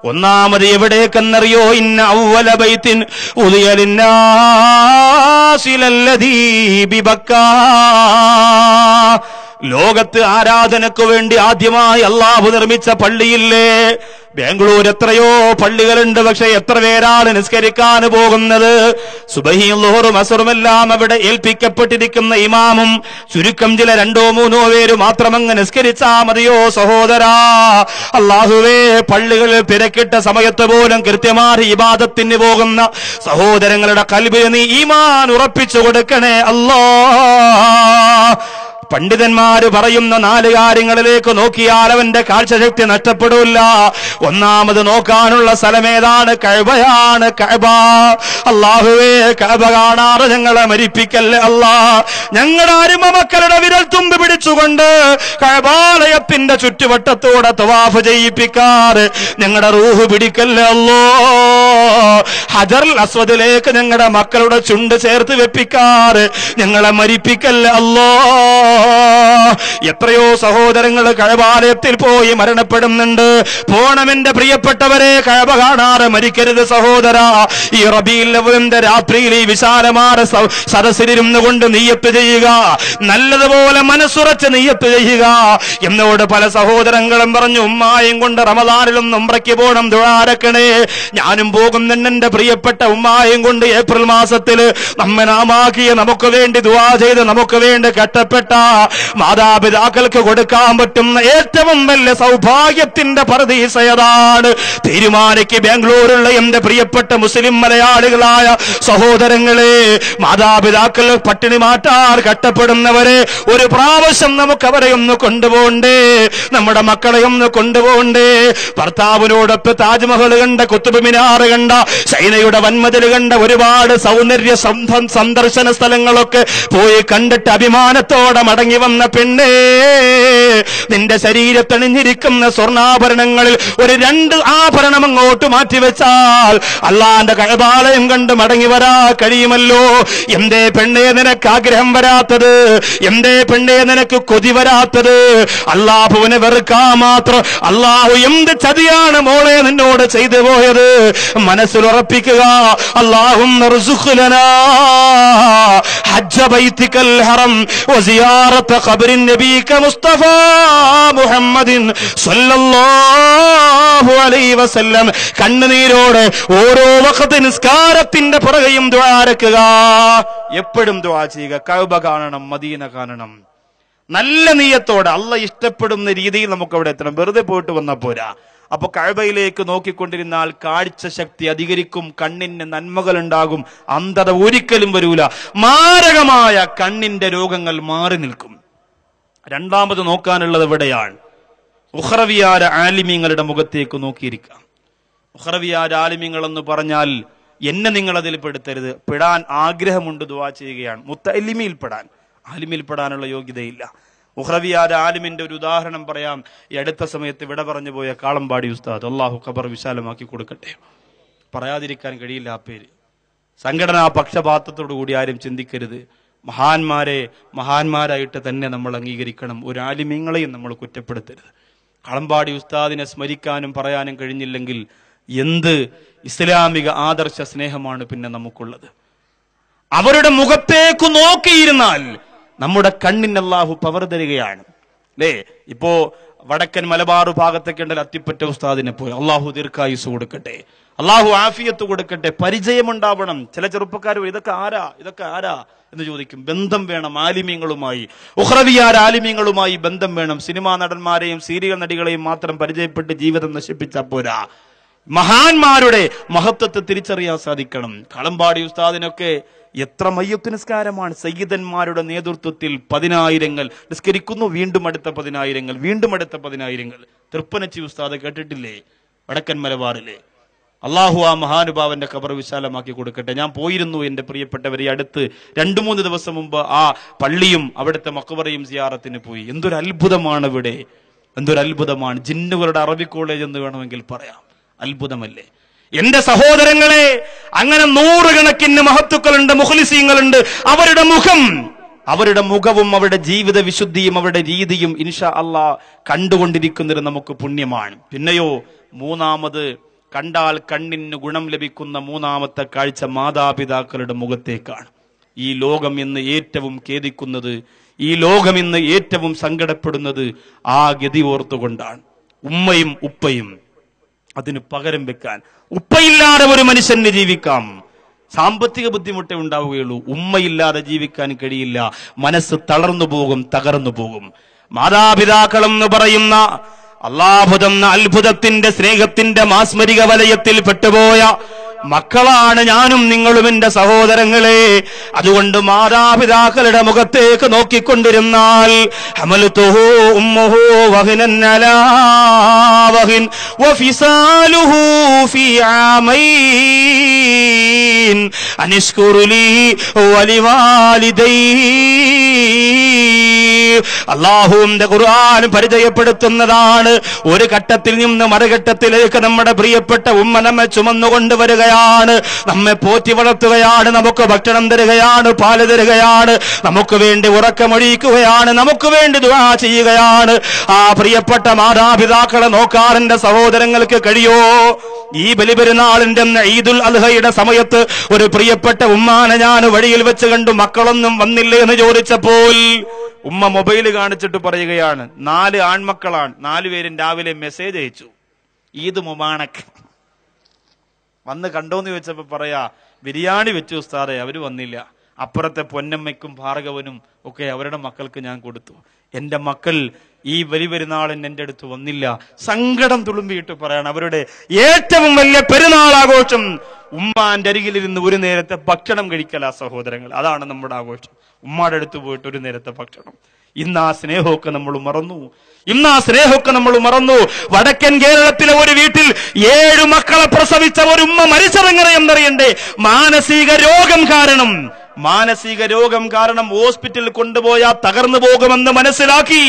ഒന്നാമത് എവിടേക്കെന്നറിയോ? ഇന്ന അവ്വല ബൈത്തിൻ ഉദിയ ലിന്നാസി ലല്ലദീ ബിബക്കാ. ലോകത്ത് ആരാധനയ്ക്കു വേണ്ടി ആദ്യമായി അല്ലാഹു നിർമ്മിച്ച പള്ളിയില്ലേ? ബാംഗ്ലൂർ എത്രയോ പള്ളികളുണ്ട്, പക്ഷെ എത്ര പേരാണ് നിസ്കരിക്കാൻ പോകുന്നത്? സുബഹിയും ളുഹറും അസ്റുമെല്ലാം അവിടെ ഏൽപ്പിക്കപ്പെട്ടിരിക്കുന്ന ഇമാമും ചുരുക്കം ചില 2-3 പേര് മാത്രമങ്ങ് നിസ്കരിച്ചാ മതിയോ സഹോദരാ? അല്ലാഹുവേ, പള്ളികളിൽ തിരക്കിട്ട സമയത്ത് പോലും കൃത്യമായി ഇബാദത്തിന് പോകുന്ന സഹോദരങ്ങളുടെ ഖൽബിൽ നീ ഈമാൻ ഉറപ്പിച്ചു കൊടുക്കണേ അല്ലാഹ്. പണ്ഡിതന്മാര് പറയുന്ന 4 കാര്യങ്ങളിലേക്ക് നോക്കിയാൽ അവന്റെ കാഴ്ചശക്തി നഷ്ടപ്പെടില്ല. ഒന്നാമത് നോക്കാനുള്ള സ്ഥലമേതാണ്? കഅബയാണ്. കഅബ. അല്ലാഹുവേ, കഅബ കാണാറ് ഞങ്ങളെ മരിപ്പിക്കല്ലേ അല്ലാ. ഞങ്ങളുടെ അരുമ മക്കളുടെ വിരൽ തുമ്പ് പിടിച്ചുകൊണ്ട് കഅബാലയത്തിന്റെ ചുറ്റുവട്ടത്തോടെ തവാഫ് ചെയ്യിപ്പിക്കാറ് ഞങ്ങളുടെ റൂഹ് പിടിക്കല്ലേ അല്ലോ. ഹജറുൽ അസ്വദിലേക്ക് ഞങ്ങളുടെ മക്കളുടെ ചുണ്ട് ചേർത്ത് വെപ്പിക്കാറ് ഞങ്ങളെ മരിപ്പിക്കല്ലേ അല്ലോ. എത്രയോ സഹോദരങ്ങൾ കഅബാലയത്തിൽ പോയി മരണപ്പെടുന്നുണ്ട്. പോണമെന്റെ പ്രിയപ്പെട്ടവരെ, കഅബ കാണാറ് മരിക്കരുത് സഹോദരാ. ഈ റബീഉൽ അവ്വലിന്റെ രാത്രിയിൽ ഈ വിശാലമായ സദസ്സിലിരുന്നു കൊണ്ട് നിയ്യത്ത് ചെയ്യുക, നല്ലതുപോലെ മനസ്സുറച്ച് നിയ്യത്ത് ചെയ്യുക. എന്നോട് പല സഹോദരങ്ങളും പറഞ്ഞു, ഉമ്മായും കൊണ്ട് റമദാനിലൊന്നും ഉംറയ്ക്ക് പോകണം, ദുആ അരക്കണേ. ഞാനും പോകുന്ന എന്റെ പ്രിയപ്പെട്ട ഉമ്മായും കൊണ്ട് ഏപ്രിൽ മാസത്തിൽ നമ്മെ നാമാക്കിയ നമുക്ക് വേണ്ടി ദുആ ചെയ്ത് നമുക്ക് വേണ്ടി കഷ്ടപ്പെട്ട മാതാപിതാക്കൾക്ക് കൊടുക്കാൻ പറ്റുന്ന ഏറ്റവും വലിയ സൗഭാഗ്യത്തിന്റെ പറുദീസയതാണ്. തീരുമാനിക്ക് ബാംഗ്ലൂരുള്ള എന്റെ പ്രിയപ്പെട്ട മുസ്ലിം മലയാളികളായ സഹോദരങ്ങളെ, മാതാപിതാക്കൾ പട്ടിണി മാറ്റാൻ കഷ്ടപ്പെടുന്നവരെ ഒരു പ്രാവശ്യം നമുക്ക് അവരെ ഒന്ന് കൊണ്ടുപോകണ്ടേ? നമ്മുടെ മക്കളെ ഒന്ന് കൊണ്ടുപോകണ്ടേ? ഭർത്താവിനോടൊപ്പം താജ്മഹൽ കണ്ട, കുത്തുബ് മിനാർ കണ്ട, ചൈനയുടെ വൻമതിൽ കണ്ട ഒരുപാട് സൗന്ദര്യ സന്ദർശന സ്ഥലങ്ങളൊക്കെ പോയി കണ്ടിട്ട് അഭിമാനത്തോടെ മടങ്ങി വന്ന പെണ്ണേ, നിന്റെ ശരീരത്തണിഞ്ഞിരിക്കുന്ന സ്വർണ്ണാഭരണങ്ങളിൽ ഒരു 2 ആഭരണം അങ്ങോട്ട് മാറ്റിവെച്ചാൽ അള്ളാന്റെ കഅബാലയം കണ്ട് മടങ്ങി വരാ കഴിയുമല്ലോ. എന്തേ പെണ്ണേ നിനക്ക് ആഗ്രഹം വരാത്തത്? എന്തേ പെണ്ണേ നിനക്ക് കൊതി വരാത്തത്? അള്ളാഹുവിനെ വെറുക്കാൻ മാത്രം അള്ളാഹു എന്ത് ചതിയാണ് മോളെ നിന്നോട് ചെയ്തു പോയത്? മനസ്സിൽ ഉറപ്പിക്കുക. അല്ലാഹുമ്മ ർസുഖ് ലനാ ഹജ്ജ ബൈതിക്കൽ ഹറം വസിയാറത ഖബ്രിൻ നബിക മുസ്തഫ മുഹമ്മദിൻ സ്വല്ലല്ലാഹു അലൈഹി വസല്ലം. കണ്ണുനീരോടെ ഓരോ വഖത്ത് നിസ്കാരത്തിന്റെ പുറകെയും ദുആ അരക്കുക. എപ്പോഴും ദുആ ചെയ്യുക. കഅബ കാണണം, മദീന കാണണം. നല്ല നിയ്യത്തോടെ അള്ളാഹ് ഇഷ്ടപ്പെടുന്ന രീതിയിൽ നമുക്ക് അവിടെ എത്തണം. വെറുതെ പോയിട്ട് വന്നാൽ പോരാ. അപ്പൊ കഅബയിലേക്ക് നോക്കിക്കൊണ്ടിരുന്നാൽ കാഴ്ച ശക്തി അധികരിക്കും, കണ്ണിന് നന്മകൾ ഉണ്ടാകും, അന്ധത ഒരിക്കലും വരൂല, മാരകമായ കണ്ണിന്റെ രോഗങ്ങൾ മാറി നിൽക്കും. രണ്ടാമത് നോക്കാനുള്ളത് എവിടെയാണ്? ഉഖ്റവിയാര ആലിമീങ്ങളുടെ മുഖത്തേക്ക് നോക്കിയിരിക്കാം. ഉഖ്റവിയാര ആലിമീങ്ങൾ എന്ന് പറഞ്ഞാൽ എന്നെ നിങ്ങൾ അതിൽ പെടുത്തരുത്. പെടാൻ ആഗ്രഹമുണ്ട്, ദുആ ചെയ്യുകയാണ്. മുത്തഅല്ലിമിൽ പെടാൻ, ആലിമിൽ പെടാനുള്ള യോഗ്യതയില്ല. ഉഖ്റവിയാര ആലിമിന്റെ ഒരു ഉദാഹരണം പറയാം. ഈ അടുത്ത സമയത്ത് വിട പറഞ്ഞു പോയ കാളമ്പാടി ഉസ്താദ്, അള്ളാഹു ഖബർ വിശാലമാക്കി കൊടുക്കട്ടെ. പറയാതിരിക്കാൻ കഴിയില്ല ആ പേര്. സംഘടനാ പക്ഷപാതത്തോടു കൂടി ആരും ചിന്തിക്കരുത്. മഹാന്മാരെ മഹാന്മാരായിട്ട് തന്നെ നമ്മൾ അംഗീകരിക്കണം. ഒരു ആലിമീങ്ങളെയും നമ്മൾ കുറ്റപ്പെടുത്തരുത്. കാളമ്പാടി ഉസ്താദിനെ സ്മരിക്കാനും പറയാനും കഴിഞ്ഞില്ലെങ്കിൽ എന്ത് ഇസ്ലാമിക ആദർശ സ്നേഹമാണ് പിന്നെ നമുക്കുള്ളത്? അവരുടെ മുഖത്തേക്ക് നോക്കിയിരുന്നാൽ നമ്മുടെ കണ്ണിന് അല്ലാഹു പവർ തരികയാണ്, അല്ലേ? ഇപ്പോ വടക്കൻ മലബാർ ഭാഗത്തൊക്കെ ഉണ്ടല്ലോ അത്തിപ്പറ്റ ഉസ്താദിനെ പോയി, അള്ളാഹു ദീർഘായുസ് കൊടുക്കട്ടെ, അള്ളാഹു ആഫിയത്ത് കൊടുക്കട്ടെ. പരിചയമുണ്ടാവണം. ചില ചെറുപ്പക്കാർ ഇതൊക്കെ ആരാ എന്ന് ചോദിക്കും. ബന്ധം വേണം ആലിമീങ്ങളുമായി, ഉഖ്റവിയാർ ആലിമീങ്ങളുമായി ബന്ധം വേണം. സിനിമാ നടന്മാരെയും സീരിയൽ നടികളെയും മാത്രം പരിചയപ്പെട്ട് ജീവിതം നശിപ്പിച്ചാൽ പോരാ. മഹാന്മാരുടെ മഹത്വത്തെ തിരിച്ചറിയാൻ സാധിക്കണം. കളമ്പാടി ഉസ്താദിനൊക്കെ എത്ര മയ്യത്ത് നിസ്കാരമാണ്. സയ്യിദന്മാരുടെ നേതൃത്വത്തിൽ 10,000 നിസ്കരിക്കുന്നു, വീണ്ടും അടുത്ത 10,000, വീണ്ടും അടുത്ത 10,000. തൃപ്പനച്ചി ഉസ്താദ് കേട്ടിട്ടില്ലേ? വടക്കൻ മലബാറിലെ. അള്ളാഹു ആ മഹാനുഭാവന്റെ ഖബർ വിശാലമാക്കി കൊടുക്കട്ടെ. ഞാൻ പോയിരുന്നു എന്റെ പ്രിയപ്പെട്ടവരെ. അടുത്ത് 2-3 ദിവസം മുമ്പ് ആ പള്ളിയും അവിടുത്തെ മഖബറയും സിയാറത്തിന് പോയി. എന്തൊരു അത്ഭുതമാണ് ഇവിടെ, എന്തൊരു അത്ഭുതമാണ്. ജിന്നുകളുടെ അറബി കോളേജ് എന്ന് വേണമെങ്കിൽ പറയാം. അത്ഭുതമല്ലേ എന്റെ സഹോദരങ്ങളെ? അങ്ങനെ 100 കണക്കിന് മഹത്തുക്കളുണ്ട്, മുഖ്ലിസീങ്ങളുണ്ട്. അവരുടെ മുഖവും അവരുടെ ജീവിത വിശുദ്ധിയും അവരുടെ രീതിയും ഇൻഷാ അല്ലാഹ് കണ്ടുകൊണ്ടിരിക്കുന്നത് നമുക്ക് പുണ്യമാണ്. പിന്നെയോ മൂന്നാമത്, കണ്ടാൽ കണ്ണിന് ഗുണം ലഭിക്കുന്ന മൂന്നാമത്തെ കാഴ്ച മാതാപിതാക്കളുടെ മുഖത്തേക്കാണ്. ഈ ലോകം ഇന്ന് ഏറ്റവും ഖേദിക്കുന്നത്, ഈ ലോകം ഇന്ന് ഏറ്റവും സങ്കടപ്പെടുന്നത് ആ ഗതി ഓർത്തുകൊണ്ടാണ്. ഉമ്മയും ഉപ്പയും അതിന് പകരം വെക്കാൻ. ഉപ്പയില്ലാതെ ഒരു മനുഷ്യന് ജീവിക്കാം, സാമ്പത്തിക ബുദ്ധിമുട്ടേ ഉണ്ടാവുകയുള്ളൂ. ഉമ്മയില്ലാതെ ജീവിക്കാൻ കഴിയില്ല. മനസ്സ് തളർന്നു പോകും, തകർന്നു പോകും. മാതാപിതാക്കളെന്ന് പറയുന്ന അല്ലാഹു തന്ന അത്ഭുതത്തിന്റെ സ്നേഹത്തിന്റെ മാസ്മരിക വലയത്തിൽ പെട്ടുപോയ മക്കളാണ് ഞാനും നിങ്ങളും എന്റെ സഹോദരങ്ങളെ. അതുകൊണ്ട് മാതാപിതാക്കളുടെ മുഖത്തേക്ക് നോക്കിക്കൊണ്ടിരുന്നാൽ ഹമലതുഹു ഉമ്മുഹു വഹനൻ അലാ വഹൻ വഫിസാലുഹു ഫീ ആമൈൻ അനിഷ്കുറു ലീ വലിവാലിദൈ. അല്ലാഹുവിന്റെ ഖുർആൻ പരിചയപ്പെടുത്തുന്നതാണ്. ഒരു ഘട്ടത്തിൽ നിന്ന് മറുഘട്ടത്തിലേക്ക് നമ്മുടെ പ്രിയപ്പെട്ട ഉമ്മ നമ്മെ ചുമന്നുകൊണ്ടുവരികയാണ്, നമ്മെ പോറ്റി വളർത്തുകയാണ്, നമുക്ക് ഭക്ഷണം തരികയാണ്, പാല് തരികയാണ്, നമുക്ക് വേണ്ടി ഉറക്കമൊഴിക്കുകയാണ്, നമുക്ക് വേണ്ടി ദുആ ചെയ്യുകയാണ്. ആ പ്രിയപ്പെട്ട മാതാപിതാക്കളെ നോക്കാൻ എന്റെ സഹോദരങ്ങൾക്ക് കഴിയോ? ഈ ബലിപെരുന്നാളിന്റെ ഈദുൽ അദ്ഹയുടെ സമയത്ത് ഒരു പ്രിയപ്പെട്ട ഉമ്മാനെ ഞാൻ വഴിയിൽ വെച്ച് കണ്ടു. മക്കളൊന്നും വന്നില്ലേ എന്ന് ചോദിച്ചപ്പോൾ ഉമ്മ മൊബൈല് കാണിച്ചിട്ട് പറയുകയാണ്, 4 ആൺമക്കളാണ്, 4 പേരും രാവിലെ മെസ്സേജ് അയച്ചു, ഈദ് മുബാറക്. വന്ന് കണ്ടോന്ന് ചോദിച്ചപ്പോ പറയാ, ബിരിയാണി വെച്ചു ഉസ്താദെ, അവര് വന്നില്ല. അപ്പുറത്തെ പൊന്നമ്മയ്ക്കും ഭാർഗവനും ഒക്കെ അവരുടെ മക്കൾക്ക് ഞാൻ കൊടുത്തു. എന്റെ മക്കൾ ഈ പെരുന്നാളിന് എന്റെ അടുത്ത് വന്നില്ല. സങ്കടം തുളുമ്പിയിട്ട് പറയാണ്, അവരുടെ ഏറ്റവും വലിയ പെരുന്നാൾ ആഘോഷം ഉമ്മാന്റെ അരികിലിരുന്ന് ഒരു നേരത്തെ ഭക്ഷണം കഴിക്കലാ സഹോദരങ്ങൾ. അതാണ് നമ്മുടെ ആഘോഷം. ഉമ്മാടെ അടുത്ത് പോയിട്ട് ഒരു നേരത്തെ ഭക്ഷണം. ഇന്ന് ആ സ്നേഹമൊക്കെ നമ്മൾ മറന്നു. വടക്കൻ കേരളത്തിലെ ഒരു വീട്ടിൽ 7 മക്കളെ പ്രസവിച്ച ഒരു ഉമ്മ മരിച്ചതെങ്ങനെ എന്നറിയണ്ടേ? മാനസിക രോഗം കാരണം ഹോസ്പിറ്റലിൽ കൊണ്ടുപോയാൽ തകർന്നു പോകുമെന്ന് മനസ്സിലാക്കി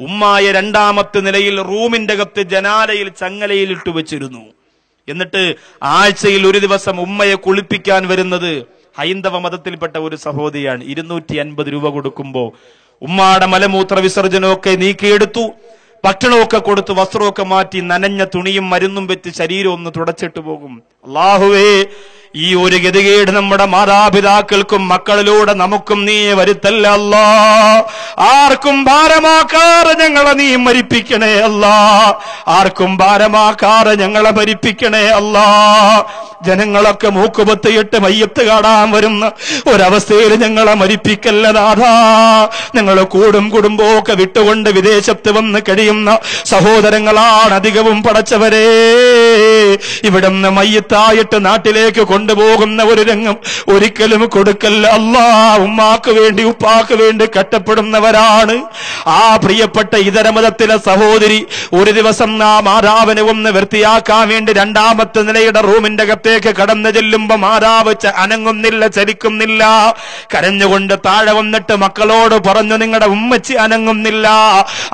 ഉമ്മായ 2ാമത്തെ നിലയിൽ റൂമിന്റെ അകത്ത് ജനാലയിൽ ചങ്ങലയിൽ ഇട്ടു വെച്ചിരുന്നു. എന്നിട്ട് ആഴ്ചയിൽ ഒരു ദിവസം ഉമ്മയെ കുളിപ്പിക്കാൻ വരുന്നത് ഹൈന്ദവ മതത്തിൽപ്പെട്ട ഒരു സഹോദരിയാണ്. 250 രൂപ കൊടുക്കുമ്പോ ഉമ്മാടെ മലമൂത്ര വിസർജനമൊക്കെ നീക്കിയെടുത്തു, ഭക്ഷണമൊക്കെ കൊടുത്തു, വസ്ത്രമൊക്കെ മാറ്റി, നനഞ്ഞ തുണിയും മരുന്നും വെച്ച് ശരീരം ഒന്ന് തുടച്ചിട്ട് പോകും. അല്ലാഹുവേ, ഈ ഒരു ഗതികേട് നമ്മുടെ മാതാപിതാക്കൾക്കും മക്കളിലൂടെ നമുക്കും നീ വരുത്തല്ല അല്ലാ. ആർക്കും ഭാരമാക്കാതെ ഞങ്ങളെ നീ മരിപ്പിക്കണേ അല്ലാ. മരിപ്പിക്കണേ അല്ലാ. ജനങ്ങളൊക്കെ മൂക്കുപൊത്തിയിട്ട് മയ്യത്ത് കാണാൻ വരുന്ന ഒരവസ്ഥയിൽ ഞങ്ങളെ മരിപ്പിക്കല്ല നാഥാ. ഞങ്ങൾ കൂടും കുടുംബമൊക്കെ വിട്ടുകൊണ്ട് വിദേശത്ത് വന്ന് കഴിയുന്ന സഹോദരങ്ങളാണ് അധികവും. പടച്ചവരെ, ഇവിടുന്ന് മയ്യത്തായിട്ട് നാട്ടിലേക്ക് കൊണ്ടുപോകുന്ന ഒരു രംഗം ഒരിക്കലും കൊടുക്കല്ല അല്ലാ. ഉമ്മാക്ക് വേണ്ടി ഉപ്പാക്ക് വേണ്ടി കഷ്ടപ്പെടുന്നവരാണ് ആ പ്രിയപ്പെട്ട ഇതര മതത്തിലെ സഹോദരി. ഒരു ദിവസം ആ മാതാവിനെ ഒന്ന് വൃത്തിയാക്കാൻ വേണ്ടി 2ാമത്തെ നിലയുടെ റൂമിന്റെ അകത്തേക്ക് കടന്നു ചെല്ലുമ്പോ മാതാവ് അനങ്ങുന്നില്ല, ചലിക്കുന്നില്ല. കരഞ്ഞുകൊണ്ട് താഴെ വന്നിട്ട് മക്കളോട് പറഞ്ഞു, നിങ്ങളുടെ ഉമ്മച്ചി അനങ്ങുന്നില്ല.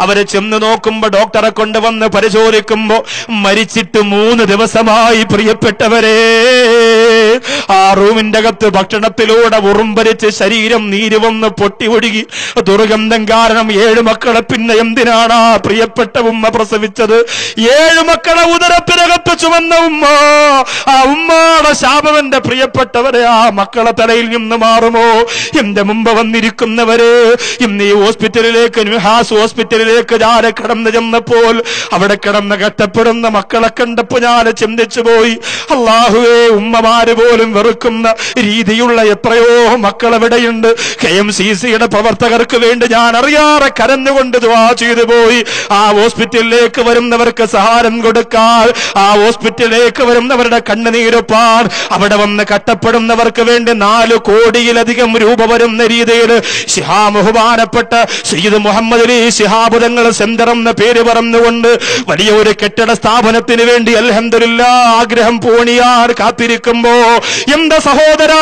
അവര് ചെന്ന് നോക്കുമ്പോ ഡോക്ടറെ കൊണ്ടുവന്ന് പരിശോധിക്കുമ്പോ മരിച്ചിട്ട് 3 ദിവസമായി. പ്രിയപ്പെട്ടവരെ, ആ റൂമിന്റെ അകത്ത് ഭക്ഷണത്തിലൂടെ ഉറുമ്പരിച്ച് ശരീരം നീര് വന്ന് പൊട്ടി ഒഴുകി ദുർഗന്ധം കാരണം 7 മക്കളെ പിന്നെ എന്തിനാണ് ആ പ്രിയപ്പെട്ട ഉമ്മ പ്രസവിച്ചത്? 7 മക്കളെ ഉദരത്തിനകത്ത് ചുമന്ന ഉമ്മ. ആ ഉമ്മാടെ ശാപവന്റെ പ്രിയപ്പെട്ടവരെ, ആ മക്കളെ തലയിൽ നിന്ന് മാറുമോ? എന്റെ മുമ്പ് വന്നിരിക്കുന്നവര്, ഇന്ന് ഈ ഹോസ്പിറ്റലിലേക്ക് ഞാൻ കടന്നു ചെന്നപ്പോൾ അവിടെ കിടന്ന് കഷ്ടപ്പെടുന്ന മക്കളെ കണ്ടപ്പോ ഞാൻ ചിന്തിച്ചു പോയി, അല്ലാഹുവേ, ഉമ്മമാര് പോലും വെറുക്കുന്ന രീതിയുള്ള എത്രയോ മക്കളെവിടെയുണ്ട്. KMCCയുടെ പ്രവർത്തകർക്ക് വേണ്ടി ഞാൻ അറിയാതെ കരഞ്ഞുകൊണ്ട് ദുആ ചെയ്തു പോയി. ആ ഹോസ്പിറ്റലിലേക്ക് വരുന്നവർക്ക് സഹായം കൊടുക്കാൻ, ആ ഹോസ്പിറ്റലിലേക്ക് വരുന്നവരുടെ കണ്ണുനീരൊപ്പാൻ, അവിടെ വന്ന് കഷ്ടപ്പെടുന്നവർക്ക് വേണ്ടി 4 കോടിയിലധികം രൂപ വരുന്ന രീതിയിൽ ബഹുമാനപ്പെട്ട സയ്യിദ് മുഹമ്മദ് അലി ശിഹാബ് തങ്ങൾ സെന്റർ എന്ന പേര് പറഞ്ഞുകൊണ്ട് വലിയ ഒരു കെട്ടിട സ്ഥാപനത്തിന് വേണ്ടി അൽഹംദുലില്ലാഹ് ആഗ്രഹം പൂണിയാർ കാത്തിരിക്കുമ്പോ, എന്റെ സഹോദര,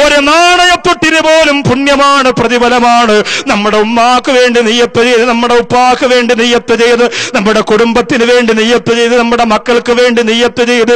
ഒരു നാണയത്തൊട്ടിന് പോലും പുണ്യമാണ്, പ്രതിഫലമാണ്. നമ്മുടെ ഉമ്മാക്ക് വേണ്ടി നിയ്യത്ത് ചെയ്ത്, നമ്മുടെ ഉപ്പാക്ക് വേണ്ടി നിയ്യത്ത് ചെയ്ത്, നമ്മുടെ കുടുംബത്തിന് വേണ്ടി നിയ്യത്ത് ചെയ്ത്, നമ്മുടെ മക്കൾക്ക് വേണ്ടി നിയ്യത്ത് ചെയ്ത്